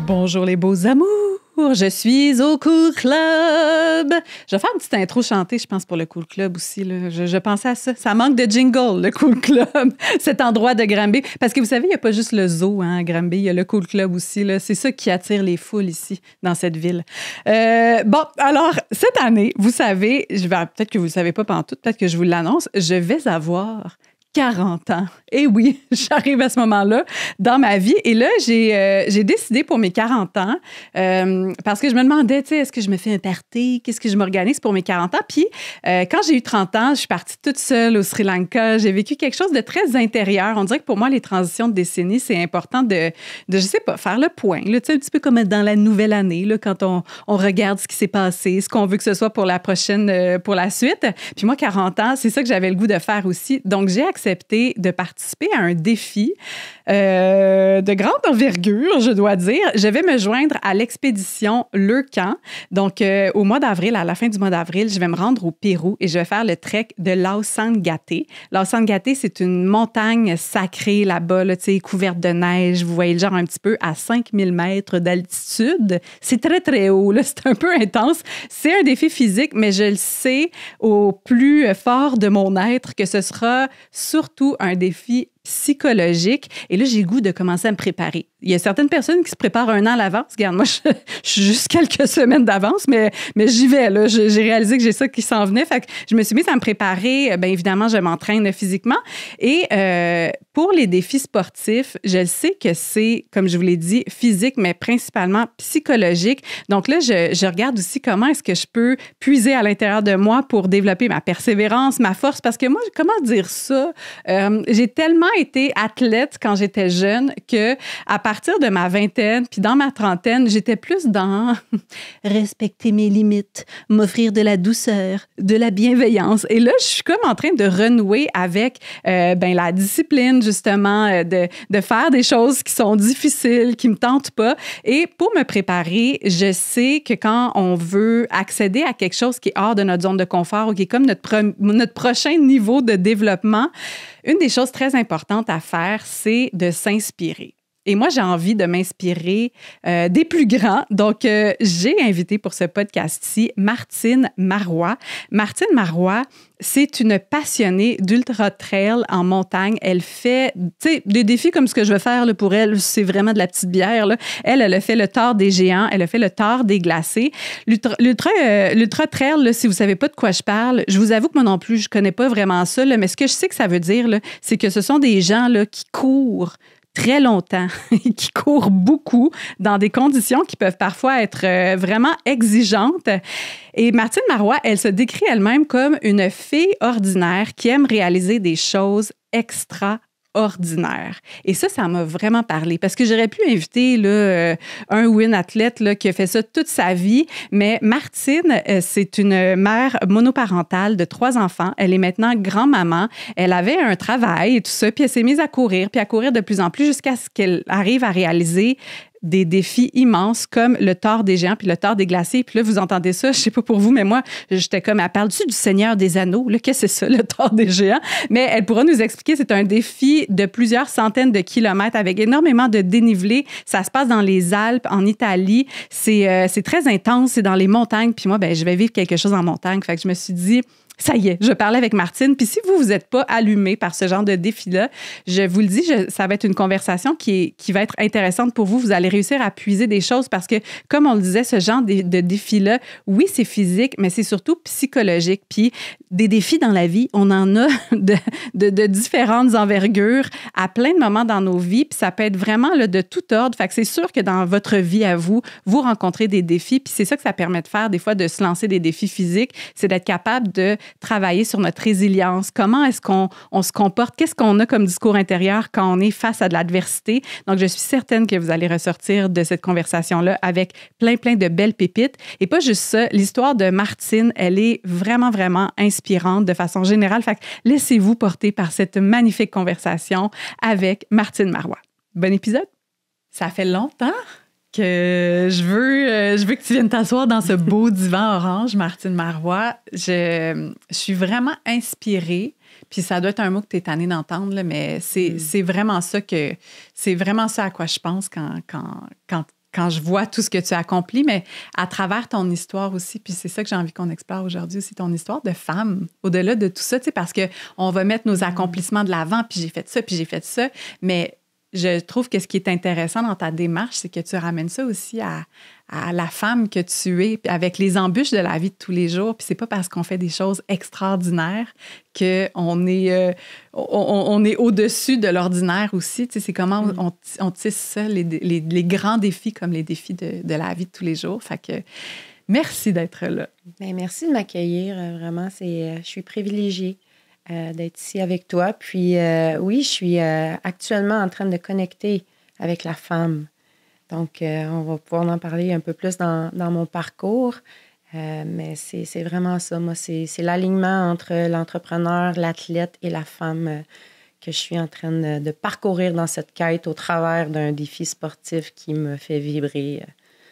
Bonjour les beaux amours, je suis au Cool Club. Je vais faire une petite intro chantée, je pense, pour le Cool Club aussi. Là. Je pensais à ça. Ça manque de jingle, le Cool Club, cet endroit de Granby. Parce que vous savez, il n'y a pas juste le zoo à Granby, il y a le Cool Club aussi. Là. C'est ça qui attire les foules ici, dans cette ville. Bon, alors, cette année, vous savez, peut-être que vous ne le savez pas pantoute, peut-être que je vous l'annonce, je vais avoir 40 ans. Et oui, j'arrive à ce moment-là dans ma vie. Et là, j'ai décidé pour mes 40 ans, parce que je me demandais, tu sais, est-ce que je me fais un party? Qu'est-ce que je m'organise pour mes 40 ans? Puis, quand j'ai eu 30 ans, je suis partie toute seule au Sri Lanka. J'ai vécu quelque chose de très intérieur. On dirait que pour moi, les transitions de décennie, c'est important de je sais pas, faire le point. Là, tu sais, un petit peu comme dans la nouvelle année, là, quand on regarde ce qui s'est passé, ce qu'on veut que ce soit pour la prochaine, pour la suite. Puis moi, 40 ans, c'est ça que j'avais le goût de faire aussi. Donc, j'ai accepté de participer à un défi de grande envergure, je dois dire. Je vais me joindre à l'expédition Leucan. Donc, au mois d'avril, à la fin du mois d'avril, je vais me rendre au Pérou et je vais faire le trek de Laosangate. Laosangate, c'est une montagne sacrée là-bas, là, couverte de neige. Vous voyez le genre un petit peu à 5000 mètres d'altitude. C'est très, très haut. Là. C'est un peu intense. C'est un défi physique, mais je le sais au plus fort de mon être que ce sera surtout un défi psychologique. Et là, j'ai le goût de commencer à me préparer. Il y a certaines personnes qui se préparent un an à l'avance. Regarde, moi, je suis juste quelques semaines d'avance, mais j'y vais. Là. J'ai réalisé que j'ai ça qui s'en venait. Fait que je me suis mise à me préparer. Bien évidemment, je m'entraîne physiquement. Et pour les défis sportifs, je sais que c'est, comme je vous l'ai dit, physique, mais principalement psychologique. Donc là, je regarde aussi comment est-ce que je peux puiser à l'intérieur de moi pour développer ma persévérance, ma force. Parce que moi, comment dire ça? J'ai tellement été athlète quand j'étais jeune que à partir de ma vingtaine puis dans ma trentaine, j'étais plus dans respecter mes limites, m'offrir de la douceur, de la bienveillance. Et là, je suis comme en train de renouer avec la discipline, justement, de faire des choses qui sont difficiles, qui me tentent pas. Et pour me préparer, je sais que quand on veut accéder à quelque chose qui est hors de notre zone de confort ou qui est comme notre prochain niveau de développement, une des choses très importantes à faire, c'est de s'inspirer. Et moi, j'ai envie de m'inspirer des plus grands. Donc, j'ai invité pour ce podcast-ci Martine Marois. Martine Marois, c'est une passionnée d'ultra-trail en montagne. Elle fait, tu sais, des défis comme ce que je vais faire là, pour elle, c'est vraiment de la petite bière. Là. Elle a fait le Tour des Géants, elle a fait le Tour des Glacés. L'ultra-trail, là, si vous ne savez pas de quoi je parle, je vous avoue que moi non plus, je ne connais pas vraiment ça, là, mais ce que je sais que ça veut dire, là, c'est que ce sont des gens là, qui courent très longtemps, qui courent beaucoup dans des conditions qui peuvent parfois être vraiment exigeantes. Et Martine Marois, elle se décrit elle-même comme une fille ordinaire qui aime réaliser des choses extraordinaires. Et ça m'a vraiment parlé parce que j'aurais pu inviter là, un ou une athlète là, qui a fait ça toute sa vie, mais Martine, c'est une mère monoparentale de 3 enfants. Elle est maintenant grand-maman. Elle avait un travail et tout ça, puis elle s'est mise à courir, puis à courir de plus en plus jusqu'à ce qu'elle arrive à réaliser des défis immenses comme le Tour des Géants puis le Tour des Glacés. Puis là, vous entendez ça, je sais pas pour vous, mais moi, j'étais comme, elle parle-tu du Seigneur des Anneaux? Là, qu'est-ce que c'est ça, le Tour des Géants? Mais elle pourra nous expliquer, c'est un défi de plusieurs centaines de kilomètres avec énormément de dénivelé. Ça se passe dans les Alpes, en Italie. C'est très intense, c'est dans les montagnes. Puis moi, ben, je vais vivre quelque chose en montagne. Fait que je me suis dit, ça y est, je parlais avec Martine. Puis si vous n'êtes pas allumé par ce genre de défi-là, je vous le dis, ça va être une conversation qui va être intéressante pour vous. Vous allez réussir à puiser des choses parce que, comme on le disait, ce genre de défi-là, oui, c'est physique, mais c'est surtout psychologique. Puis des défis dans la vie, on en a de différentes envergures à plein de moments dans nos vies. Puis ça peut être vraiment là, de tout ordre. Fait que c'est sûr que dans votre vie à vous, vous rencontrez des défis. Puis c'est ça que ça permet de faire, des fois, de se lancer des défis physiques. C'est d'être capable de travailler sur notre résilience. Comment est-ce qu'on se comporte? Qu'est-ce qu'on a comme discours intérieur quand on est face à de l'adversité? Donc, je suis certaine que vous allez ressortir de cette conversation-là avec plein de belles pépites. Et pas juste ça, l'histoire de Martine, elle est vraiment, vraiment inspirante de façon générale. Fait que laissez-vous porter par cette magnifique conversation avec Martine Marois. Bon épisode! Ça fait longtemps que je veux que tu viennes t'asseoir dans ce beau divan orange, Martine Marois. Je suis vraiment inspirée, puis ça doit être un mot que tu es tannée d'entendre, là, mais c'est vraiment ça à quoi je pense quand quand je vois tout ce que tu as accompli, mais à travers ton histoire aussi, puis c'est ça que j'ai envie qu'on explore aujourd'hui aussi, ton histoire de femme, au-delà de tout ça, tu sais, parce qu'on va mettre nos accomplissements de l'avant, puis j'ai fait ça, mais je trouve que ce qui est intéressant dans ta démarche, c'est que tu ramènes ça aussi à la femme que tu es, avec les embûches de la vie de tous les jours. Puis c'est pas parce qu'on fait des choses extraordinaires qu'on est, on est au-dessus de l'ordinaire aussi. Tu sais, c'est comment on tisse ça, les grands défis comme les défis de la vie de tous les jours. Fait que merci d'être là. Bien, merci de m'accueillir. Vraiment, je suis privilégiée d'être ici avec toi. Puis oui, je suis actuellement en train de connecter avec la femme. Donc, on va pouvoir en parler un peu plus dans mon parcours. Mais c'est vraiment ça. Moi, c'est l'alignement entre l'entrepreneur, l'athlète et la femme que je suis en train de parcourir dans cette quête au travers d'un défi sportif qui me fait vibrer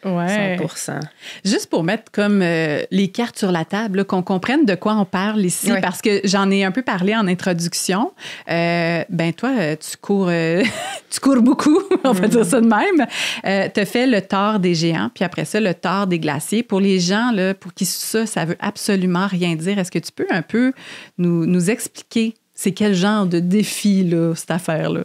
100%. Juste pour mettre comme les cartes sur la table, là, qu'on comprenne de quoi on parle ici, parce que j'en ai un peu parlé en introduction. Ben toi, tu cours beaucoup, on va dire ça de même. Tu as fait le Tour des géants, puis après ça, le Tour des glaciers. Pour les gens là, pour qui ça veut absolument rien dire, est-ce que tu peux un peu nous expliquer c'est quel genre de défi, là, cette affaire-là?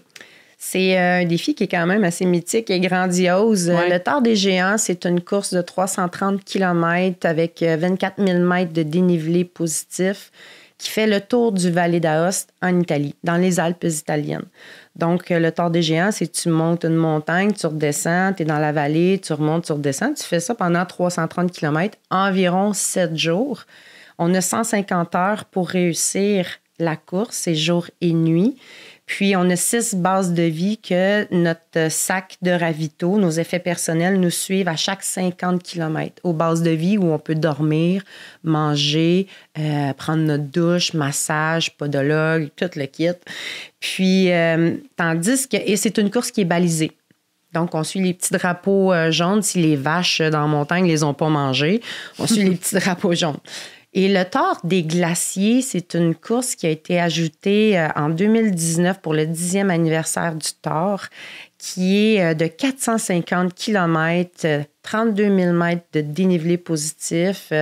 C'est un défi qui est quand même assez mythique et grandiose. Le Tour des géants, c'est une course de 330 km avec 24 000 mètres de dénivelé positif qui fait le tour du Valle d'Aoste en Italie, dans les Alpes italiennes. Donc, le Tour des géants, c'est tu montes une montagne, tu redescends, tu es dans la vallée, tu remontes, tu redescends. Tu fais ça pendant 330 km, environ 7 jours. On a 150 heures pour réussir la course, c'est jour et nuit. Puis, on a 6 bases de vie que notre sac de ravito, nos effets personnels, nous suivent à chaque 50 km. Aux bases de vie où on peut dormir, manger, prendre notre douche, massage, podologue, tout le kit. Puis, tandis que... Et c'est une course qui est balisée. Donc, on suit les petits drapeaux jaunes si les vaches dans la montagne ne les ont pas mangés. On suit les petits drapeaux jaunes. Et le Tour des glaciers, c'est une course qui a été ajoutée en 2019 pour le 10e anniversaire du Tour, qui est de 450 km, 32 000 mètres de dénivelé positif,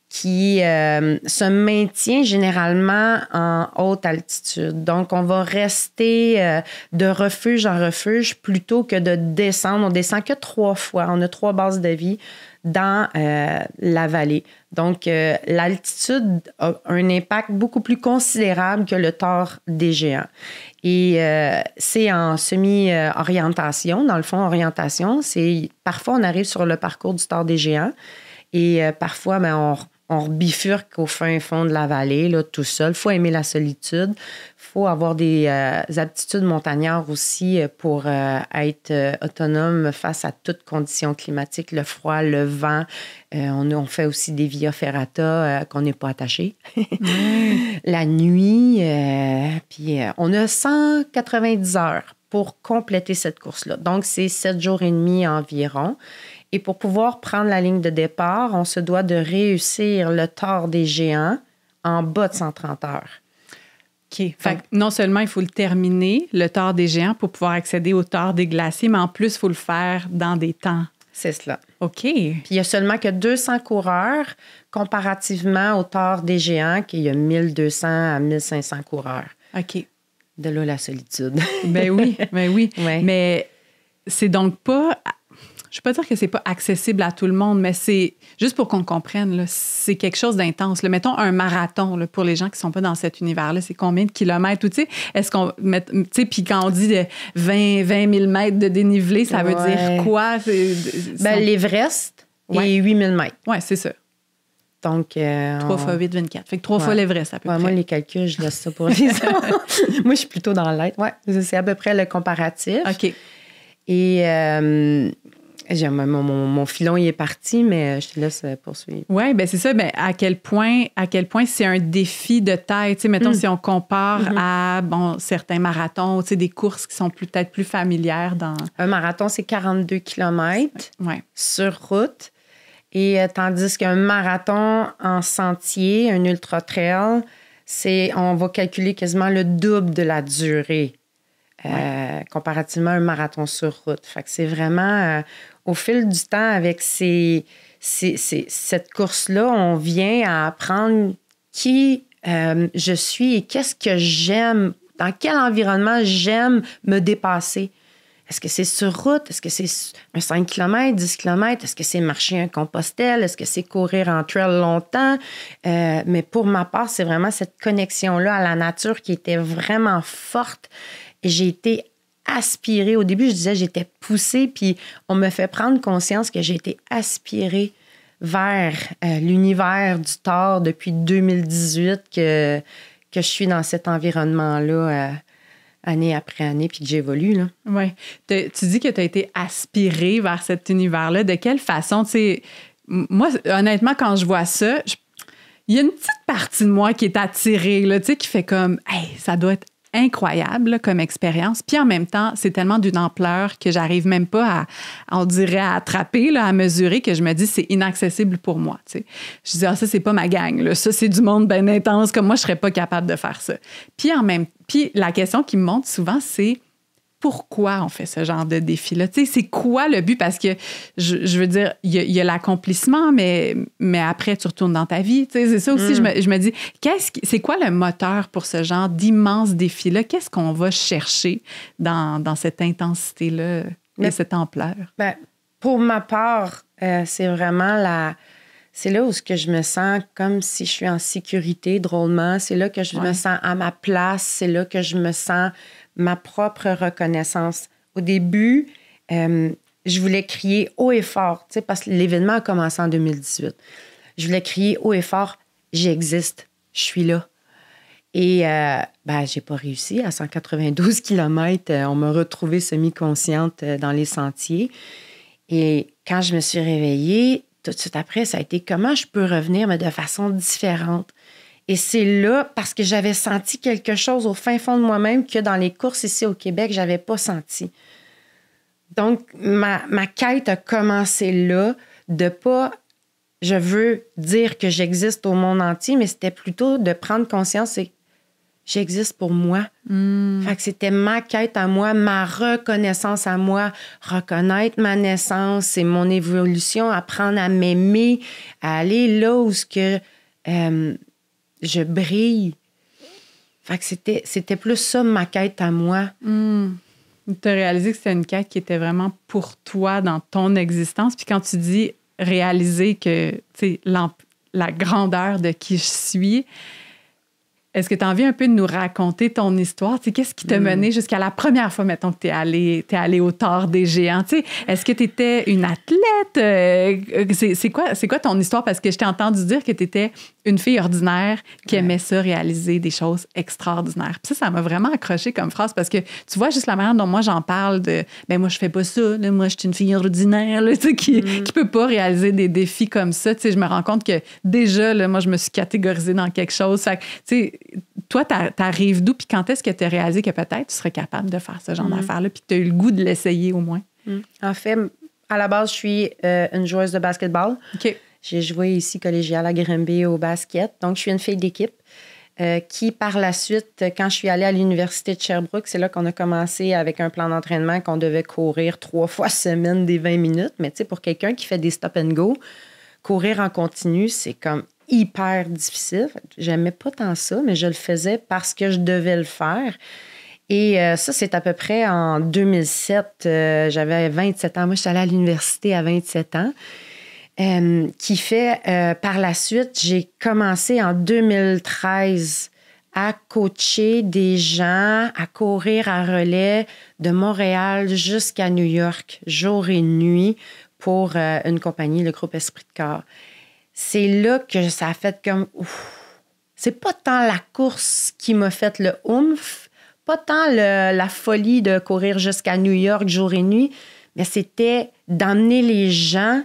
qui se maintient généralement en haute altitude. Donc, on va rester de refuge en refuge plutôt que de descendre. On descend que 3 fois. On a 3 bases de vie dans la vallée. Donc, l'altitude a un impact beaucoup plus considérable que le Tour des géants. Et c'est en semi-orientation. Dans le fond, orientation, c'est parfois on arrive sur le parcours du Tour des géants et parfois, on bifurque au fin fond de la vallée, là, tout seul. Il faut aimer la solitude. Il faut avoir des aptitudes montagnardes aussi pour être autonome face à toutes conditions climatiques, le froid, le vent. On fait aussi des via ferrata qu'on n'est pas attaché. La nuit. Puis on a 190 heures pour compléter cette course-là. Donc, c'est 7 jours et demi environ. Et pour pouvoir prendre la ligne de départ, on se doit de réussir le Tour des géants en bas de 130 heures. OK. Fait que non seulement il faut le terminer, le Tour des géants, pour pouvoir accéder au Tour des glaciers, mais en plus, il faut le faire dans des temps. C'est cela. OK. Puis il n'y a seulement que 200 coureurs comparativement au Tour des géants, qu'il y a 1200 à 1500 coureurs. OK. De là, la solitude. Ben oui. Ouais. Mais c'est donc pas... Je ne veux pas dire que c'est pas accessible à tout le monde, mais c'est juste pour qu'on comprenne, là, c'est quelque chose d'intense. Là. Mettons un marathon là, pour les gens qui ne sont pas dans cet univers-là, c'est combien de kilomètres? Ou, est-ce qu'on met, puis quand on dit 20 000 mètres de dénivelé, ça veut dire quoi? L'Everest est 8 000 mètres. Oui, c'est ça. Donc, 3 fois 8, 24. Fait que 3 fois l'Everest, à peu près. Moi, les calculs, je laisse ça pour les autres. Moi, je suis plutôt dans l'être. Oui, c'est à peu près le comparatif. OK. Et... Mon filon, il est parti, mais je te laisse poursuivre. Oui, bien c'est ça. Bien, à quel point c'est un défi de taille. Tu sais, mettons, si on compare à certains marathons, tu sais, des courses qui sont peut-être plus familières dans... Un marathon, c'est 42 km sur route. Et tandis qu'un marathon en sentier, un ultra-trail, on va calculer quasiment le double de la durée comparativement à un marathon sur route. Fait que c'est vraiment, au fil du temps, avec cette course-là, on vient à apprendre qui je suis et qu'est-ce que j'aime, dans quel environnement j'aime me dépasser. Est-ce que c'est sur route? Est-ce que c'est un 5 km, 10 km? Est-ce que c'est marcher un Compostelle? Est-ce que c'est courir en trail longtemps? Mais pour ma part, c'est vraiment cette connexion-là à la nature qui était vraiment forte. Et j'ai été aspirée. Au début, je disais j'étais poussée, puis on me fait prendre conscience que j'ai été aspirée vers l'univers du tort depuis 2018, que je suis dans cet environnement-là année après année, puis que j'évolue. Oui. Tu dis que tu as été aspirée vers cet univers-là. De quelle façon? Tu sais, moi, honnêtement, quand je vois ça, il y a une petite partie de moi qui est attirée, là, tu sais, qui fait comme, hey, ça doit être incroyable là, comme expérience. Puis en même temps, c'est tellement d'une ampleur que j'arrive même pas on dirait, à attraper, là, à mesurer, que je me dis c'est inaccessible pour moi. Tu sais. Je dis, ça, c'est pas ma gang. Là. Ça, c'est du monde bien intense. Comme moi, je serais pas capable de faire ça. Puis la question qui me monte souvent, c'est pourquoi on fait ce genre de défi-là? Tu sais, c'est quoi le but? Parce que, je veux dire, il y a l'accomplissement, mais après, tu retournes dans ta vie. Tu sais, c'est ça aussi, je me dis, c'est quoi le moteur pour ce genre d'immense défi-là? Qu'est-ce qu'on va chercher dans cette intensité-là et cette ampleur? Ben, pour ma part, c'est vraiment c'est là où je me sens comme si je suis en sécurité, drôlement. C'est là que je me sens à ma place. C'est là que je me sens ma propre reconnaissance. Au début, je voulais crier haut et fort, parce que l'événement a commencé en 2018. Je voulais crier haut et fort, j'existe, je suis là. Et j'ai pas réussi. À 192 km, on m'a retrouvée semi-consciente dans les sentiers. Et quand je me suis réveillée, tout de suite après, ça a été comment je peux revenir, mais de façon différente. Et c'est là, parce que j'avais senti quelque chose au fin fond de moi-même que dans les courses ici au Québec, je n'avais pas senti. Donc, ma quête a commencé là, de pas, je veux dire que j'existe au monde entier, mais c'était plutôt de prendre conscience que j'existe pour moi. Fait que c'était ma quête à moi, ma reconnaissance à moi, reconnaître ma naissance, c'est mon évolution, apprendre à m'aimer, à aller là où je brille. Fait que c'était plus ça, ma quête à moi. Tu as réalisé que c'était une quête qui était vraiment pour toi dans ton existence. Puis quand tu dis réaliser que, tu sais, la grandeur de qui je suis, est-ce que tu as envie un peu de nous raconter ton histoire? Tu sais, qu'est-ce qui t'a mené jusqu'à la première fois, mettons, que tu es allé au tort des géants? Tu sais, est-ce que tu étais une athlète? C'est quoi ton histoire? Parce que je t'ai entendu dire que tu étais une fille ordinaire qui aimait ça, réaliser des choses extraordinaires. Puis ça m'a vraiment accroché comme phrase parce que tu vois juste la manière dont moi j'en parle de « ben moi je fais pas ça, là, moi je suis une fille ordinaire là, tu sais, qui peut pas réaliser des défis comme ça. » Tu sais, je me rends compte que déjà, là, moi je me suis catégorisée dans quelque chose. Fait que, tu sais, toi, t'arrives d'où? Puis quand est-ce que tu as réalisé que peut-être tu serais capable de faire ce genre d'affaires-là puis que tu as eu le goût de l'essayer au moins? En fait, à la base, je suis une joueuse de basketball. OK. J'ai joué ici collégiale à Granby au basket. Donc, je suis une fille d'équipe qui, par la suite, quand je suis allée à l'Université de Sherbrooke, c'est là qu'on a commencé avec un plan d'entraînement qu'on devait courir 3 fois semaine des 20 minutes. Mais tu sais, pour quelqu'un qui fait des stop and go, courir en continu, c'est comme hyper difficile. J'aimais pas tant ça, mais je le faisais parce que je devais le faire. Et ça, c'est à peu près en 2007. J'avais 27 ans. Moi, je suis allée à l'université à 27 ans. Qui fait, par la suite, j'ai commencé en 2013 à coacher des gens, à courir à relais de Montréal jusqu'à New York, jour et nuit, pour une compagnie, le groupe Esprit de Corps. C'est là que ça a fait comme... Ouf. C'est pas tant la course qui m'a fait le oomph, pas tant la folie de courir jusqu'à New York, jour et nuit, mais c'était d'emmener les gens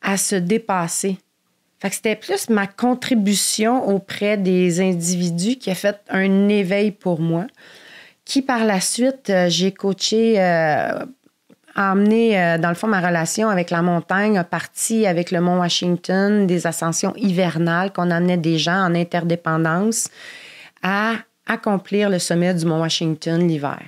à se dépasser. Fait que c'était plus ma contribution auprès des individus qui a fait un éveil pour moi, qui par la suite, j'ai coaché, emmené, dans le fond, ma relation avec la montagne, a parti avec le Mont Washington, des ascensions hivernales qu'on amenait des gens en interdépendance à accomplir le sommet du Mont Washington l'hiver.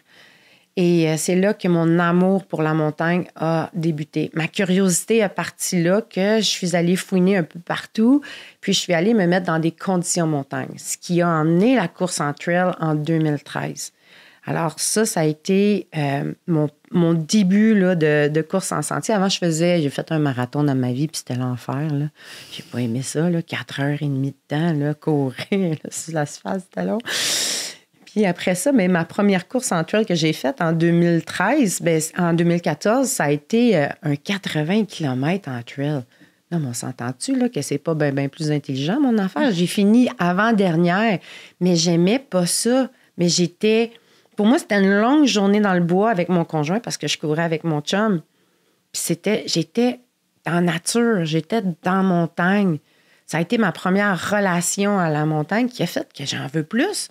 Et c'est là que mon amour pour la montagne a débuté. Ma curiosité est partie là, que je suis allée fouiner un peu partout, puis je suis allée me mettre dans des conditions montagne, ce qui a emmené la course en trail en 2013. Alors ça a été mon début là, de course en sentier. Avant, j'ai fait un marathon dans ma vie, puis c'était l'enfer. Là. J'ai pas aimé ça, là, 4h30 de temps, là, courir là, sur l'asphalte, c'était long. Puis après ça, mais ma première course en trail que j'ai faite en 2013, en 2014, ça a été un 80 km en trail. Non, mais on s'entend-tu là, que c'est pas bien plus intelligent, mon affaire? J'ai fini avant-dernière, mais j'aimais pas ça. Mais pour moi, c'était une longue journée dans le bois avec mon conjoint parce que je courais avec mon chum. Puis j'étais en nature, j'étais dans la montagne. Ça a été ma première relation à la montagne qui a fait que j'en veux plus.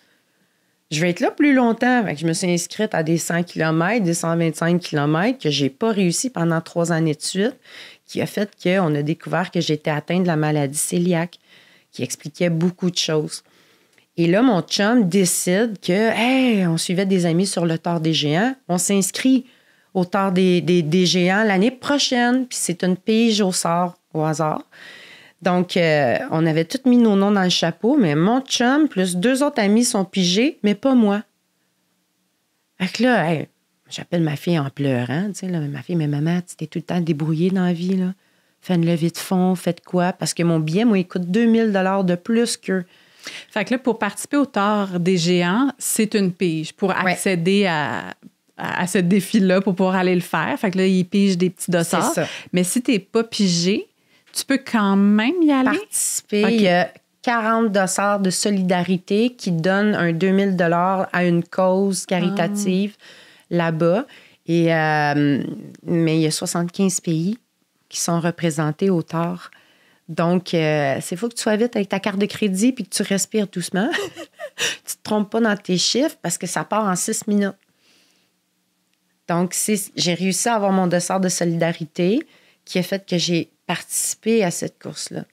Je vais être là plus longtemps. Fait que je me suis inscrite à des 100 km, des 125 km que j'ai pas réussi pendant 3 années de suite, qui a fait qu'on a découvert que j'étais atteinte de la maladie cœliaque, qui expliquait beaucoup de choses. Et là, mon chum décide que, on suivait des amis sur le Tort des Géants. On s'inscrit au Tort des Géants l'année prochaine, puis c'est une pige au sort, au hasard. Donc, on avait tous mis nos noms dans le chapeau, mais mon chum plus 2 autres amis sont pigés, mais pas moi. Fait que là, j'appelle ma fille en pleurant, tu sais, là, ma fille, mais maman, tu t'es tout le temps débrouillée dans la vie, là. Fais une levée de fonds, faites quoi? Parce que mon billet, moi, il coûte 2000 $ de plus que... Fait que là, pour participer au Tort des Géants, c'est une pige pour accéder à ce défi-là, pour pouvoir aller le faire. Fait que là, ils pigent des petits dossards. C'est ça. Mais si t'es pas pigé, tu peux quand même y aller? Participer. Okay. Il y a 40 dossards de solidarité qui donnent un 2000 $ à une cause caritative là-bas. Et, mais il y a 75 pays qui sont représentés au Tort. Donc, c'est faut que tu sois vite avec ta carte de crédit puis que tu respires doucement. Tu te trompes pas dans tes chiffres parce que ça part en 6 minutes. Donc, j'ai réussi à avoir mon dossard de solidarité qui a fait que j'ai participé à cette course-là.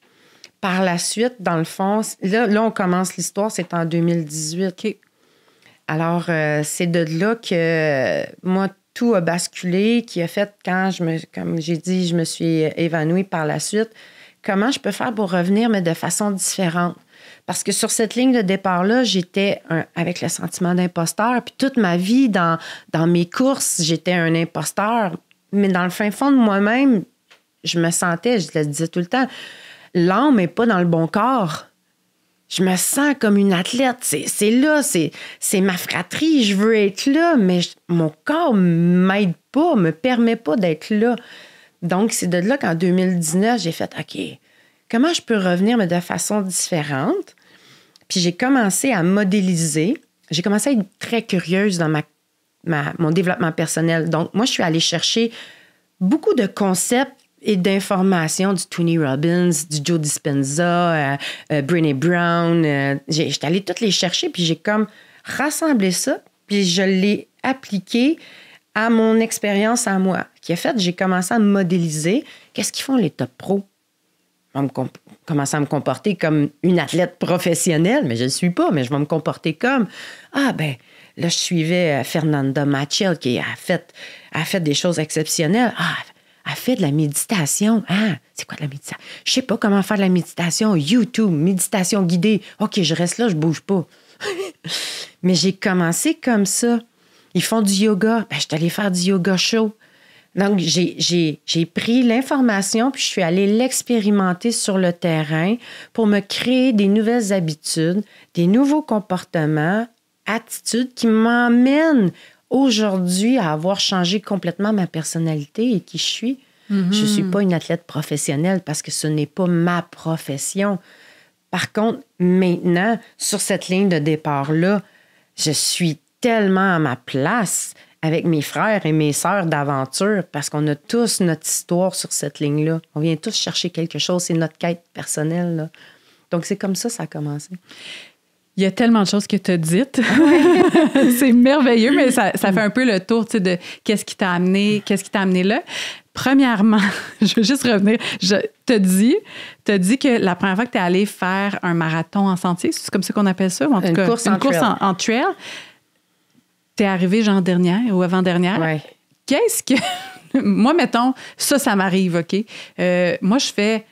Par la suite, dans le fond, là on commence l'histoire, c'est en 2018. Okay. Alors, c'est de là que moi, tout a basculé, qui a fait comme j'ai dit, je me suis évanouie par la suite. Comment je peux faire pour revenir, mais de façon différente? Parce que sur cette ligne de départ-là, j'étais avec le sentiment d'imposteur. Puis toute ma vie, dans mes courses, j'étais un imposteur. Mais dans le fin fond de moi-même, je me sentais, je le disais tout le temps, l'âme n'est pas dans le bon corps. Je me sens comme une athlète. C'est là, c'est ma fratrie. Je veux être là, mais mon corps ne m'aide pas, ne me permet pas d'être là. Donc, c'est de là qu'en 2019, j'ai fait, OK, comment je peux revenir, mais de façon différente? Puis j'ai commencé à modéliser. J'ai commencé à être très curieuse dans mon développement personnel. Donc, moi, je suis allée chercher beaucoup de concepts et d'informations du Tony Robbins, du Joe Dispenza, Brené Brown. J'étais allée toutes les chercher, puis j'ai comme rassemblé ça, puis je l'ai appliqué à mon expérience à moi, qui a fait, j'ai commencé à me modéliser. Qu'est-ce qu'ils font les top pros? Je vais commencer à me comporter comme une athlète professionnelle, mais je ne le suis pas, mais je vais me comporter comme, là, je suivais Fernanda Machel, qui a fait des choses exceptionnelles. Elle fait de la méditation. C'est quoi de la méditation? Je sais pas comment faire de la méditation. YouTube, méditation guidée. OK, je reste là, je bouge pas. Mais j'ai commencé comme ça. Ils font du yoga. Je suis allée faire du yoga show. Donc, j'ai pris l'information puis je suis allée l'expérimenter sur le terrain pour me créer des nouvelles habitudes, des nouveaux comportements, attitudes qui m'emmènent aujourd'hui à avoir changé complètement ma personnalité et qui je suis. Mm-hmm. Je ne suis pas une athlète professionnelle parce que ce n'est pas ma profession. Par contre, maintenant, sur cette ligne de départ-là, je suis tellement à ma place avec mes frères et mes sœurs d'aventure parce qu'on a tous notre histoire sur cette ligne-là. On vient tous chercher quelque chose, c'est notre quête personnelle, là. Donc, c'est comme ça a commencé. Il y a tellement de choses que tu as dites. C'est merveilleux, mais ça fait un peu le tour de qu'est-ce qui t'a amené là. Premièrement, je veux juste revenir. T'as dit que la première fois que tu es allé faire un marathon en sentier, c'est comme ça qu'on appelle ça? En tout cas, une course en trail. t'es arrivée genre dernière ou avant-dernière. Ouais. Qu'est-ce que... Moi, mettons, ça m'arrive, OK? Moi, je fais...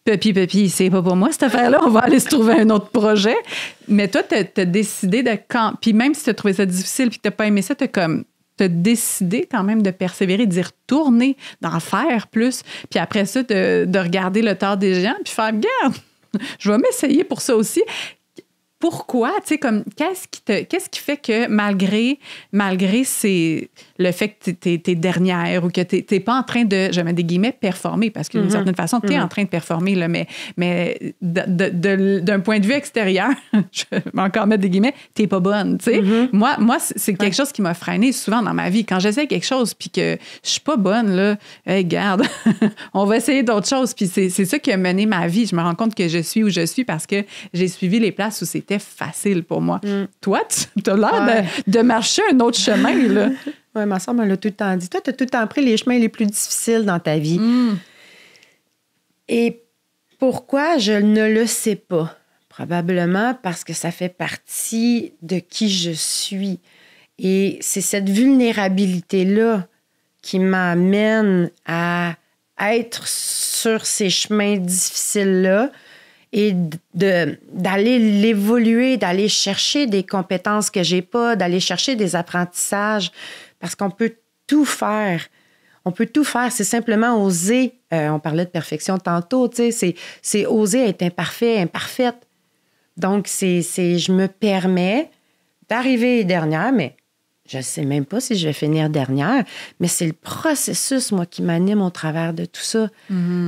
Pépi, c'est pas pour moi, cette affaire-là. On va aller se trouver un autre projet. Mais toi, t'as décidé de... Puis même si t'as trouvé ça difficile puis que t'as pas aimé ça, t'as décidé quand même de persévérer, d'y retourner, d'en faire plus. Puis après ça, de regarder le tort des gens puis faire, regarde, je vais m'essayer pour ça aussi. Pourquoi? Tu sais, comme, qu'est-ce qui fait que malgré le fait que t'es dernière ou que t'es pas en train de, je mets des guillemets, performer, parce qu'une certaine façon, t'es en train de performer, là, mais d'un point de vue extérieur, je vais encore mettre des guillemets, t'es pas bonne, tu sais. Moi, c'est quelque chose qui m'a freinée souvent dans ma vie. Quand j'essaie quelque chose puis que je suis pas bonne, là, hey, garde, on va essayer d'autres choses. Puis c'est ça qui a mené ma vie. Je me rends compte que je suis où je suis parce que j'ai suivi les places où c'était facile pour moi. Toi, tu as l'air de marcher un autre chemin, là. Oui, ma soeur me l'a tout le temps dit. Toi, tu as tout le temps pris les chemins les plus difficiles dans ta vie. Et pourquoi? Je ne le sais pas. Probablement parce que ça fait partie de qui je suis. Et c'est cette vulnérabilité-là qui m'amène à être sur ces chemins difficiles-là et d'aller l'évoluer, d'aller chercher des compétences que j'ai pas, d'aller chercher des apprentissages, parce qu'on peut tout faire. On peut tout faire, c'est simplement oser. On parlait de perfection tantôt, tu sais, c'est oser être imparfait, imparfaite. Donc, je me permets d'arriver dernière, mais je ne sais même pas si je vais finir dernière, mais c'est le processus, moi, qui m'anime au travers de tout ça.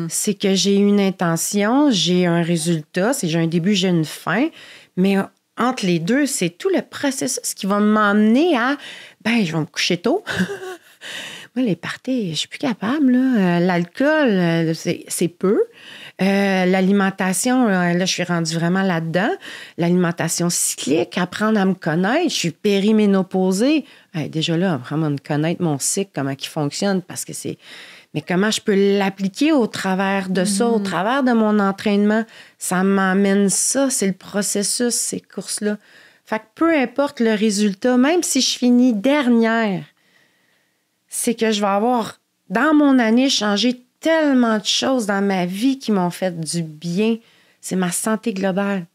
C'est que j'ai une intention, j'ai un résultat, j'ai un début, j'ai une fin, mais entre les deux, c'est tout le processus qui va m'emmener à, je vais me coucher tôt. Moi, les parties, je suis plus capable, là. L'alcool, c'est peu. L'alimentation, là, je suis rendue vraiment là-dedans. L'alimentation cyclique, apprendre à me connaître. Je suis périménopausée. Déjà là, apprendre à me connaître mon cycle, comment il fonctionne, parce que c'est... Mais comment je peux l'appliquer au travers de ça, au travers de mon entraînement? Ça m'amène ça, c'est le processus, ces courses-là. Fait que peu importe le résultat, même si je finis dernière, c'est que je vais avoir, dans mon année, changé tellement de choses dans ma vie qui m'ont fait du bien. C'est ma santé globale.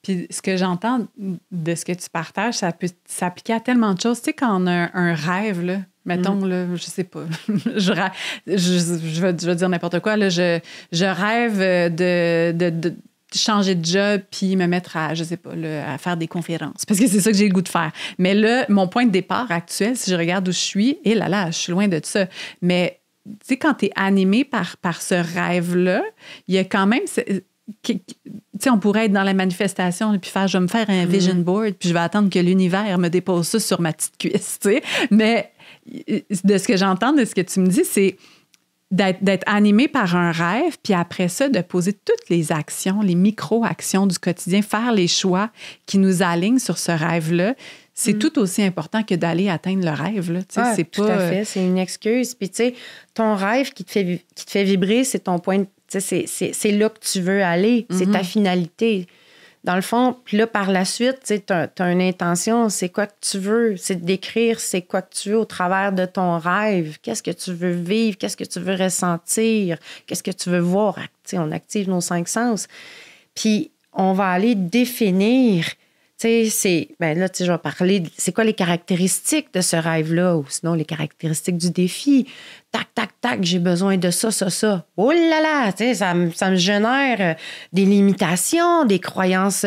Puis ce que j'entends de ce que tu partages, ça peut s'appliquer à tellement de choses. Tu sais, quand on a un rêve, là, mettons, là, je sais pas, je vais dire n'importe quoi, là, je rêve de changer de job puis me mettre à, je sais pas, là, à faire des conférences. Parce que c'est ça que j'ai le goût de faire. Mais là, mon point de départ actuel, si je regarde où je suis, je suis loin de ça. Mais, tu sais, quand tu es animé par ce rêve-là, il y a quand même... Tu sais, on pourrait être dans la manifestation et puis je vais me faire un vision board puis je vais attendre que l'univers me dépose ça sur ma petite cuisse, tu sais. Mais de ce que j'entends, de ce que tu me dis, c'est d'être animé par un rêve, puis après ça, de poser toutes les actions, les micro-actions du quotidien, faire les choix qui nous alignent sur ce rêve-là. C'est tout aussi important que d'aller atteindre le rêve. Là. C'est tout à fait, c'est une excuse. Puis tu sais, ton rêve qui te fait vibrer, c'est ton point de... C'est là que tu veux aller, c'est ta finalité. Dans le fond, puis là, par la suite, tu as une intention, c'est quoi que tu veux? C'est de décrire c'est quoi que tu veux au travers de ton rêve. Qu'est-ce que tu veux vivre? Qu'est-ce que tu veux ressentir? Qu'est-ce que tu veux voir? On active nos 5 sens. Puis, on va aller définir, là, je vais parler, c'est quoi les caractéristiques de ce rêve-là? Ou sinon, les caractéristiques du défi. Tac, tac, tac, j'ai besoin de ça, ça, ça. Oh là là, ça me génère des limitations, des croyances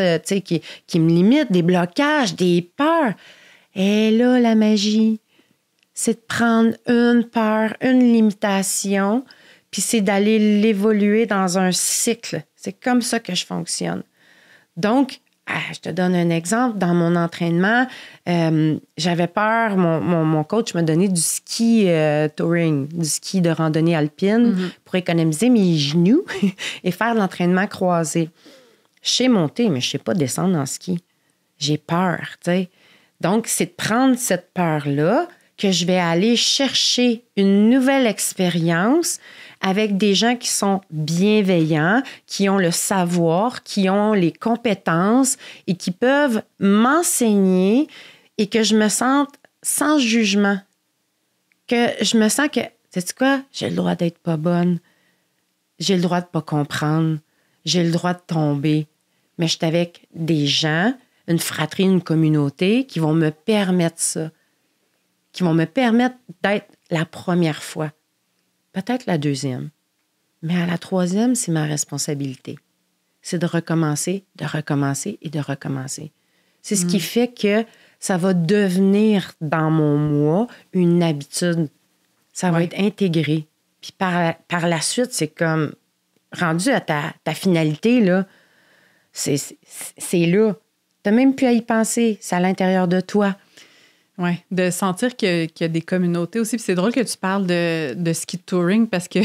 qui me limitent, des blocages, des peurs. Et là, la magie, c'est de prendre une peur, une limitation, puis c'est d'aller l'évoluer dans un cycle. C'est comme ça que je fonctionne. Donc, je te donne un exemple. Dans mon entraînement, j'avais peur. Mon coach m'a donné du ski touring, du ski de randonnée alpine pour économiser mes genoux et faire de l'entraînement croisé. Je sais monter, mais je ne sais pas descendre en ski. J'ai peur, tu sais. Donc, c'est de prendre cette peur-là que je vais aller chercher une nouvelle expérience avec des gens qui sont bienveillants, qui ont le savoir, qui ont les compétences et qui peuvent m'enseigner et que je me sente sans jugement. Que je me sens que, sais-tu quoi, j'ai le droit d'être pas bonne. J'ai le droit de pas comprendre. J'ai le droit de tomber. Mais je suis avec des gens, une fratrie, une communauté qui vont me permettre ça. Qui vont me permettre d'être la première fois. Peut-être la deuxième. Mais à la troisième, c'est ma responsabilité. C'est de recommencer et de recommencer. C'est ce qui fait que ça va devenir dans mon moi une habitude. Ça va être intégré. Puis par la suite, c'est comme rendu à ta finalité, là, c'est là. Tu n'as même plus à y penser. C'est à l'intérieur de toi. Oui, de sentir qu'il y a des communautés aussi. Puis c'est drôle que tu parles de ski touring parce que